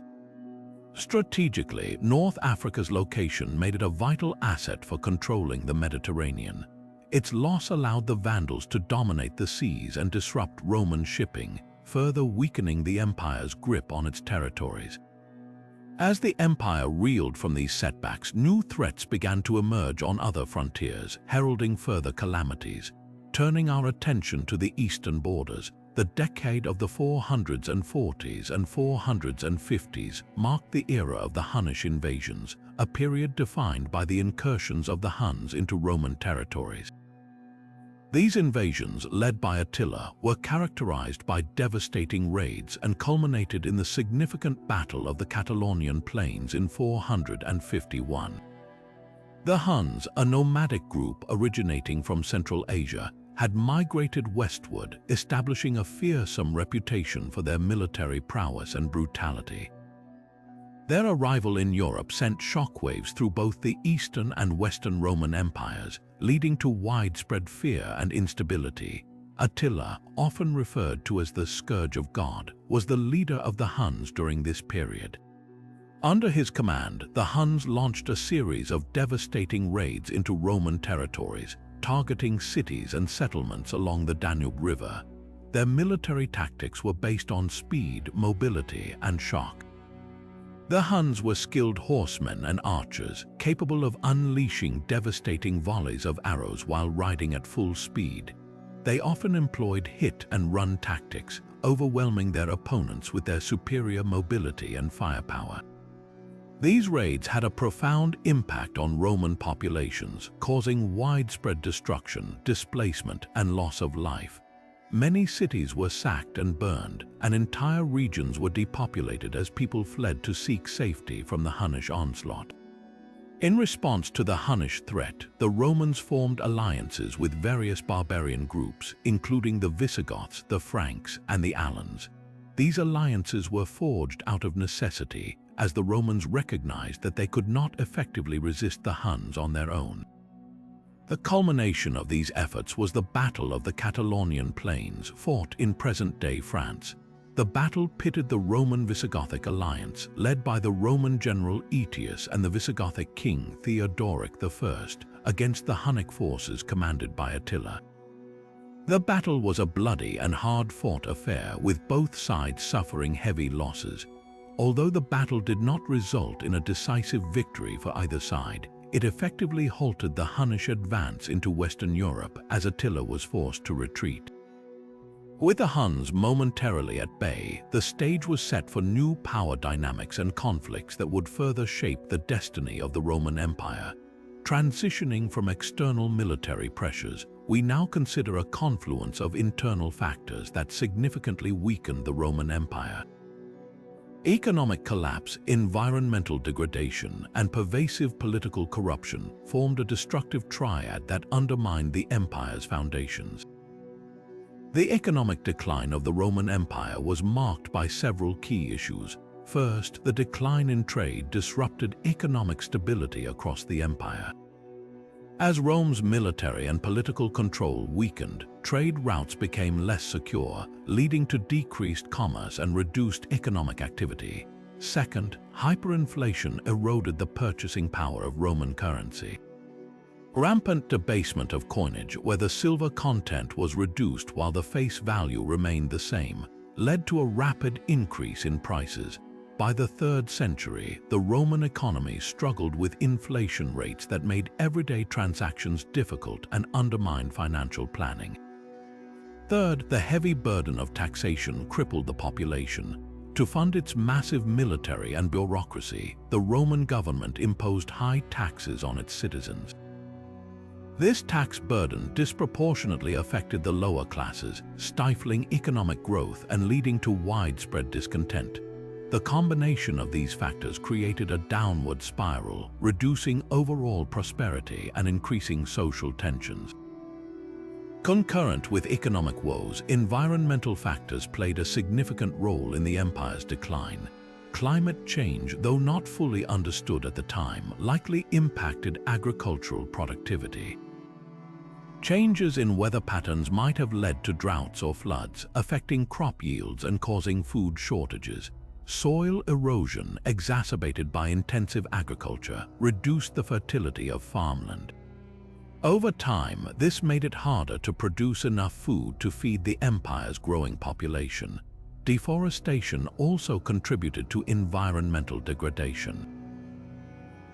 Strategically, North Africa's location made it a vital asset for controlling the Mediterranean. Its loss allowed the Vandals to dominate the seas and disrupt Roman shipping, further weakening the empire's grip on its territories. As the empire reeled from these setbacks, new threats began to emerge on other frontiers, heralding further calamities. Turning our attention to the eastern borders, the decade of the 440s and 450s marked the era of the Hunnish invasions, a period defined by the incursions of the Huns into Roman territories. These invasions, led by Attila, were characterized by devastating raids and culminated in the significant Battle of the Catalonian Plains in 451. The Huns, a nomadic group originating from Central Asia, had migrated westward, establishing a fearsome reputation for their military prowess and brutality. Their arrival in Europe sent shockwaves through both the Eastern and Western Roman empires, leading to widespread fear and instability. Attila, often referred to as the Scourge of God, was the leader of the Huns during this period. Under his command, the Huns launched a series of devastating raids into Roman territories, targeting cities and settlements along the Danube River. Their military tactics were based on speed, mobility, and shock. The Huns were skilled horsemen and archers, capable of unleashing devastating volleys of arrows while riding at full speed. They often employed hit-and-run tactics, overwhelming their opponents with their superior mobility and firepower. These raids had a profound impact on Roman populations, causing widespread destruction, displacement, and loss of life. Many cities were sacked and burned, and entire regions were depopulated as people fled to seek safety from the Hunnish onslaught. In response to the Hunnish threat, the Romans formed alliances with various barbarian groups, including the Visigoths, the Franks, and the Alans. These alliances were forged out of necessity, as the Romans recognized that they could not effectively resist the Huns on their own. The culmination of these efforts was the Battle of the Catalonian Plains, fought in present-day France. The battle pitted the Roman-Visigothic alliance, led by the Roman general Aetius and the Visigothic king Theodoric I, against the Hunnic forces commanded by Attila. The battle was a bloody and hard-fought affair, with both sides suffering heavy losses. Although the battle did not result in a decisive victory for either side, it effectively halted the Hunnish advance into Western Europe as Attila was forced to retreat. With the Huns momentarily at bay, the stage was set for new power dynamics and conflicts that would further shape the destiny of the Roman Empire. Transitioning from external military pressures, we now consider a confluence of internal factors that significantly weakened the Roman Empire. Economic collapse, environmental degradation, and pervasive political corruption formed a destructive triad that undermined the empire's foundations. The economic decline of the Roman Empire was marked by several key issues. First, the decline in trade disrupted economic stability across the empire. As Rome's military and political control weakened, trade routes became less secure, leading to decreased commerce and reduced economic activity. Second, hyperinflation eroded the purchasing power of Roman currency. Rampant debasement of coinage, where the silver content was reduced while the face value remained the same, led to a rapid increase in prices. By the 3rd century, the Roman economy struggled with inflation rates that made everyday transactions difficult and undermined financial planning. Third, the heavy burden of taxation crippled the population. To fund its massive military and bureaucracy, the Roman government imposed high taxes on its citizens. This tax burden disproportionately affected the lower classes, stifling economic growth and leading to widespread discontent. The combination of these factors created a downward spiral, reducing overall prosperity and increasing social tensions. Concurrent with economic woes, environmental factors played a significant role in the empire's decline. Climate change, though not fully understood at the time, likely impacted agricultural productivity. Changes in weather patterns might have led to droughts or floods, affecting crop yields and causing food shortages. Soil erosion, exacerbated by intensive agriculture, reduced the fertility of farmland. Over time, this made it harder to produce enough food to feed the empire's growing population. Deforestation also contributed to environmental degradation.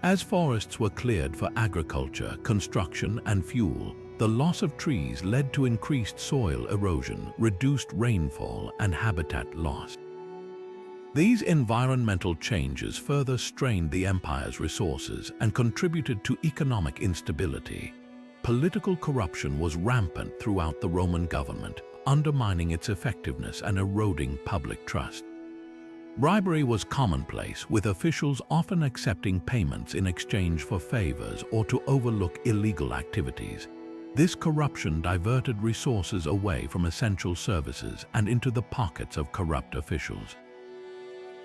As forests were cleared for agriculture, construction, and fuel, the loss of trees led to increased soil erosion, reduced rainfall, and habitat loss. These environmental changes further strained the empire's resources and contributed to economic instability. political corruption was rampant throughout the Roman government, undermining its effectiveness and eroding public trust. Bribery was commonplace, with officials often accepting payments in exchange for favors or to overlook illegal activities. This corruption diverted resources away from essential services and into the pockets of corrupt officials.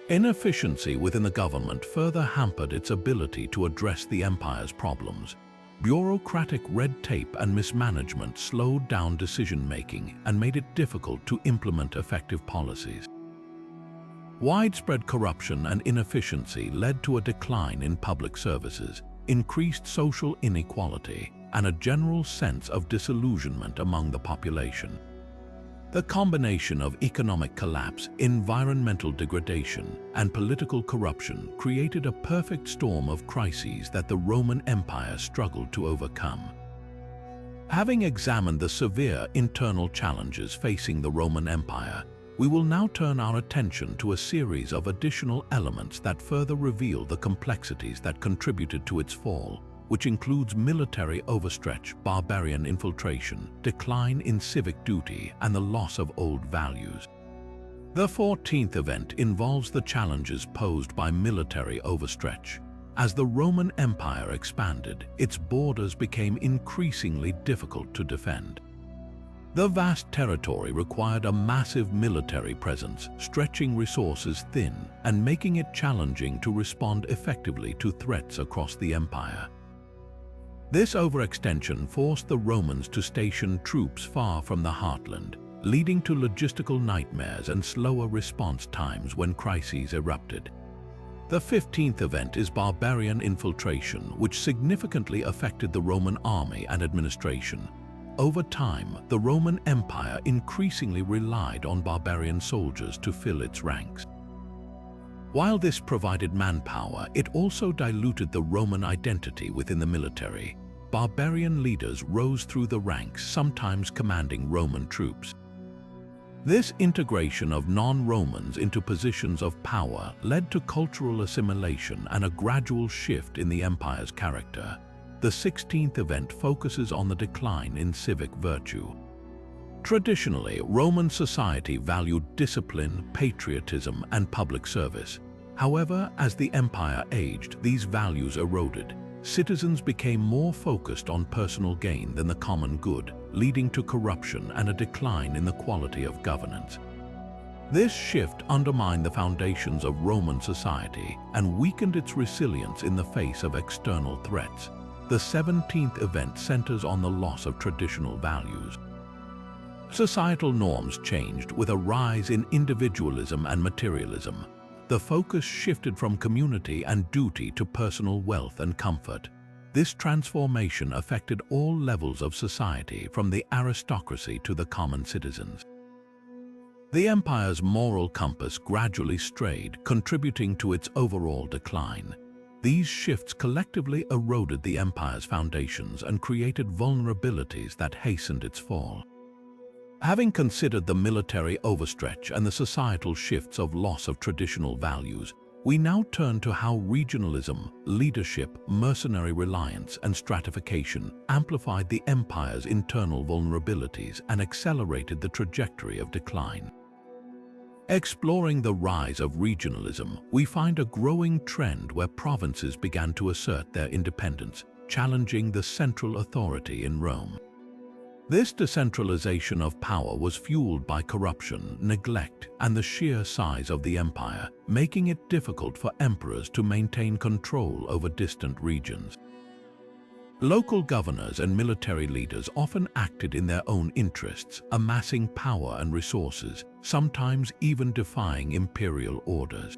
Inefficiency within the government further hampered its ability to address the empire's problems. Bureaucratic red tape and mismanagement slowed down decision-making and made it difficult to implement effective policies. Widespread corruption and inefficiency led to a decline in public services, increased social inequality, and a general sense of disillusionment among the population. The combination of economic collapse, environmental degradation, and political corruption created a perfect storm of crises that the Roman Empire struggled to overcome. Having examined the severe internal challenges facing the Roman Empire, we will now turn our attention to a series of additional elements that further reveal the complexities that contributed to its fall, which includes military overstretch, barbarian infiltration, decline in civic duty, and the loss of old values. The 14th event involves the challenges posed by military overstretch. As the Roman Empire expanded, its borders became increasingly difficult to defend. The vast territory required a massive military presence, stretching resources thin and making it challenging to respond effectively to threats across the empire. This overextension forced the Romans to station troops far from the heartland, leading to logistical nightmares and slower response times when crises erupted. The 15th event is barbarian infiltration, which significantly affected the Roman army and administration. Over time, the Roman Empire increasingly relied on barbarian soldiers to fill its ranks. While this provided manpower, it also diluted the Roman identity within the military. Barbarian leaders rose through the ranks, sometimes commanding Roman troops. This integration of non-Romans into positions of power led to cultural assimilation and a gradual shift in the empire's character. The 16th event focuses on the decline in civic virtue. Traditionally, Roman society valued discipline, patriotism, and public service. However, as the empire aged, these values eroded. Citizens became more focused on personal gain than the common good, leading to corruption and a decline in the quality of governance. This shift undermined the foundations of Roman society and weakened its resilience in the face of external threats. The 17th event centers on the loss of traditional values. Societal norms changed with a rise in individualism and materialism. The focus shifted from community and duty to personal wealth and comfort. This transformation affected all levels of society, from the aristocracy to the common citizens. The empire's moral compass gradually strayed, contributing to its overall decline. These shifts collectively eroded the empire's foundations and created vulnerabilities that hastened its fall. Having considered the military overstretch and the societal shifts of loss of traditional values, we now turn to how regionalism, leadership, mercenary reliance, and stratification amplified the empire's internal vulnerabilities and accelerated the trajectory of decline. Exploring the rise of regionalism, we find a growing trend where provinces began to assert their independence, challenging the central authority in Rome. This decentralization of power was fueled by corruption, neglect, and the sheer size of the empire, making it difficult for emperors to maintain control over distant regions. Local governors and military leaders often acted in their own interests, amassing power and resources, sometimes even defying imperial orders.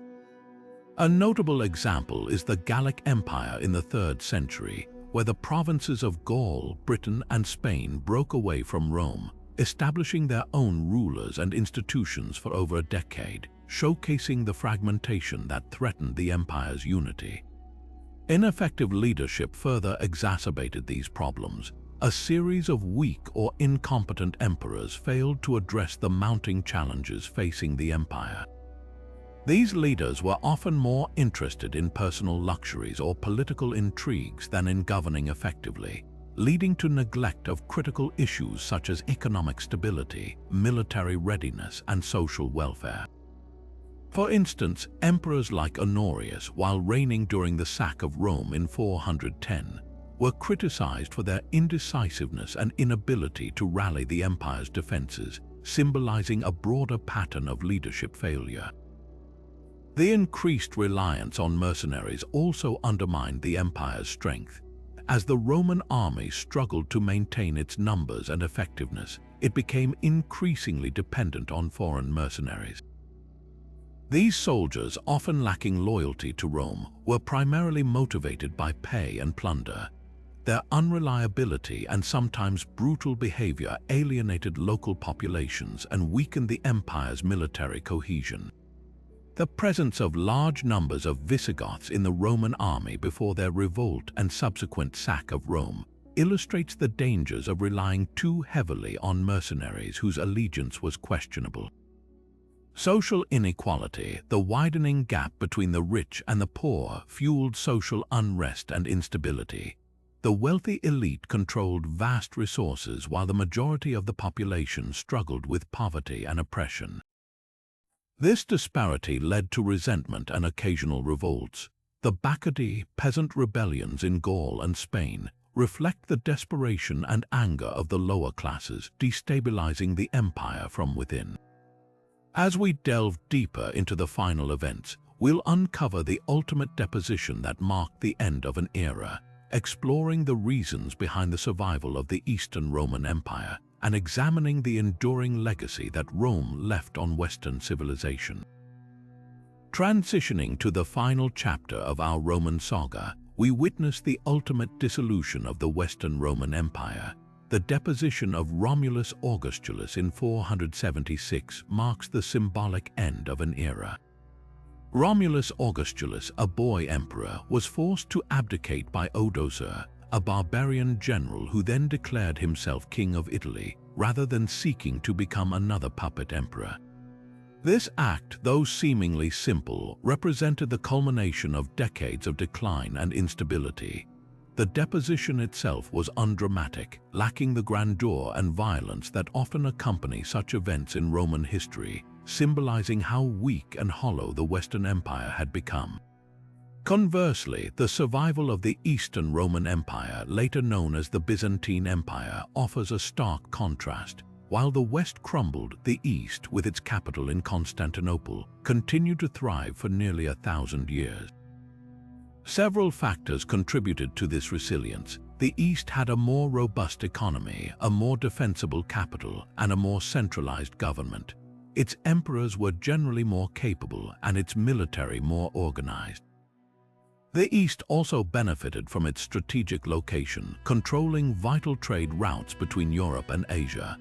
A notable example is the Gallic Empire in the 3rd century, where the provinces of Gaul, Britain, and Spain broke away from Rome, establishing their own rulers and institutions for over a decade, showcasing the fragmentation that threatened the empire's unity. Ineffective leadership further exacerbated these problems. A series of weak or incompetent emperors failed to address the mounting challenges facing the empire. These leaders were often more interested in personal luxuries or political intrigues than in governing effectively. leading to neglect of critical issues such as economic stability, military readiness, and social welfare. For instance, emperors like Honorius, while reigning during the sack of Rome in 410, were criticized for their indecisiveness and inability to rally the empire's defenses, symbolizing a broader pattern of leadership failure. The increased reliance on mercenaries also undermined the empire's strength. As the Roman army struggled to maintain its numbers and effectiveness, it became increasingly dependent on foreign mercenaries. These soldiers, often lacking loyalty to Rome, were primarily motivated by pay and plunder. Their unreliability and sometimes brutal behavior alienated local populations and weakened the empire's military cohesion. The presence of large numbers of Visigoths in the Roman army before their revolt and subsequent sack of Rome illustrates the dangers of relying too heavily on mercenaries whose allegiance was questionable. Social inequality, the widening gap between the rich and the poor, fueled social unrest and instability. The wealthy elite controlled vast resources while the majority of the population struggled with poverty and oppression. This disparity led to resentment and occasional revolts. The Bacchidae peasant rebellions in Gaul and Spain reflect the desperation and anger of the lower classes, destabilizing the empire from within. As we delve deeper into the final events, we'll uncover the ultimate deposition that marked the end of an era, exploring the reasons behind the survival of the Eastern Roman Empire and examining the enduring legacy that Rome left on Western civilization. Transitioning to the final chapter of our Roman saga, we witness the ultimate dissolution of the Western Roman Empire. The deposition of Romulus Augustulus in 476 marks the symbolic end of an era. Romulus Augustulus, a boy emperor, was forced to abdicate by Odoacer, a barbarian general who then declared himself king of Italy, rather than seeking to become another puppet emperor. This act, though seemingly simple, represented the culmination of decades of decline and instability. The deposition itself was undramatic, lacking the grandeur and violence that often accompany such events in Roman history, symbolizing how weak and hollow the Western Empire had become. Conversely, the survival of the Eastern Roman Empire, later known as the Byzantine Empire, offers a stark contrast. While the West crumbled, the East, with its capital in Constantinople, continued to thrive for nearly 1,000 years. Several factors contributed to this resilience. The East had a more robust economy, a more defensible capital, and a more centralized government. Its emperors were generally more capable and its military more organized. The East also benefited from its strategic location, controlling vital trade routes between Europe and Asia.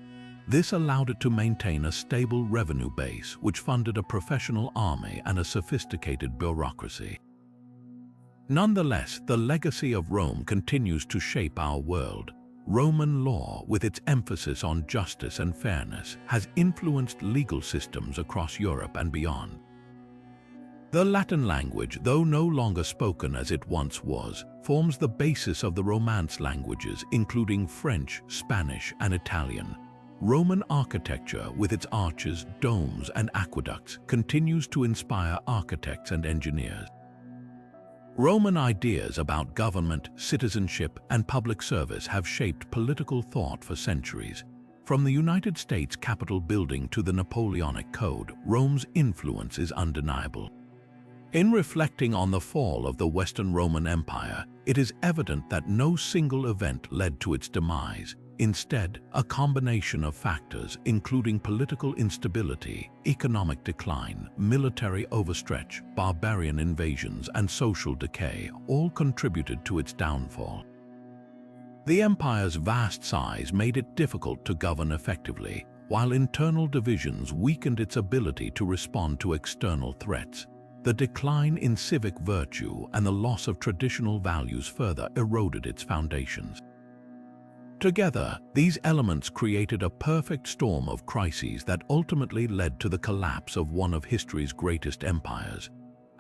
This allowed it to maintain a stable revenue base, which funded a professional army and a sophisticated bureaucracy. Nonetheless, the legacy of Rome continues to shape our world. Roman law, with its emphasis on justice and fairness, has influenced legal systems across Europe and beyond. The Latin language, though no longer spoken as it once was, forms the basis of the Romance languages, including French, Spanish, and Italian. Roman architecture, with its arches, domes, and aqueducts, continues to inspire architects and engineers. Roman ideas about government, citizenship, and public service have shaped political thought for centuries. From the United States Capitol building to the Napoleonic Code, Rome's influence is undeniable. In reflecting on the fall of the Western Roman Empire, it is evident that no single event led to its demise. Instead, a combination of factors, including political instability, economic decline, military overstretch, barbarian invasions, and social decay, all contributed to its downfall. The empire's vast size made it difficult to govern effectively, while internal divisions weakened its ability to respond to external threats. The decline in civic virtue and the loss of traditional values further eroded its foundations. Together, these elements created a perfect storm of crises that ultimately led to the collapse of one of history's greatest empires.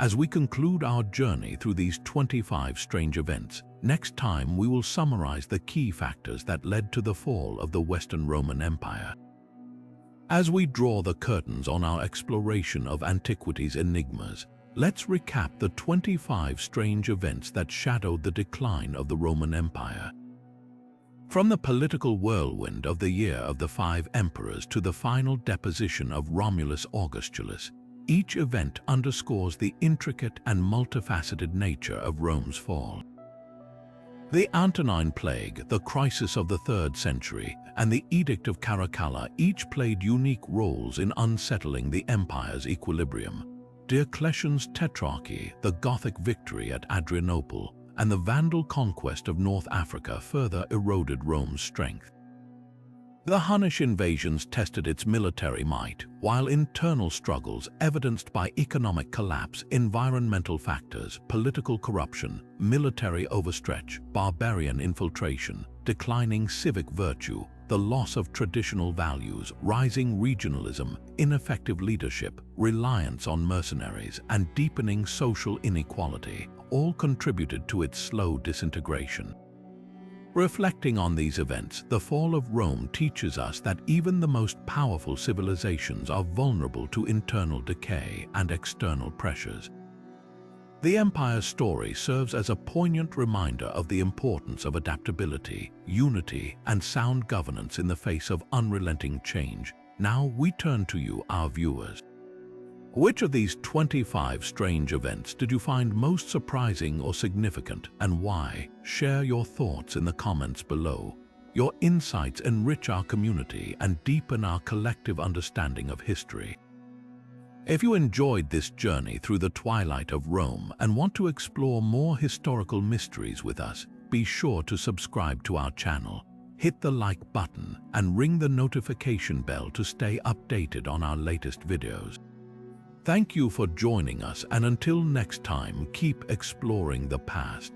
As we conclude our journey through these 25 strange events, next time we will summarize the key factors that led to the fall of the Western Roman Empire. As we draw the curtains on our exploration of antiquity's enigmas, let's recap the 25 strange events that shadowed the decline of the Roman Empire. From the political whirlwind of the year of the 5 emperors to the final deposition of Romulus Augustulus, each event underscores the intricate and multifaceted nature of Rome's fall. The Antonine Plague, the crisis of the 3rd century, and the Edict of Caracalla each played unique roles in unsettling the empire's equilibrium. Diocletian's tetrarchy, the Gothic victory at Adrianople, and the Vandal conquest of North Africa further eroded Rome's strength. The Hunnish invasions tested its military might, while internal struggles evidenced by economic collapse, environmental factors, political corruption, military overstretch, barbarian infiltration, declining civic virtue, the loss of traditional values, rising regionalism, ineffective leadership, reliance on mercenaries, and deepening social inequality all contributed to its slow disintegration. Reflecting on these events, the fall of Rome teaches us that even the most powerful civilizations are vulnerable to internal decay and external pressures. The empire's story serves as a poignant reminder of the importance of adaptability, unity, and sound governance in the face of unrelenting change. Now we turn to you, our viewers. Which of these 25 strange events did you find most surprising or significant, and why? Share your thoughts in the comments below. Your insights enrich our community and deepen our collective understanding of history. If you enjoyed this journey through the twilight of Rome and want to explore more historical mysteries with us, be sure to subscribe to our channel, hit the like button, and ring the notification bell to stay updated on our latest videos. Thank you for joining us, and until next time, keep exploring the past.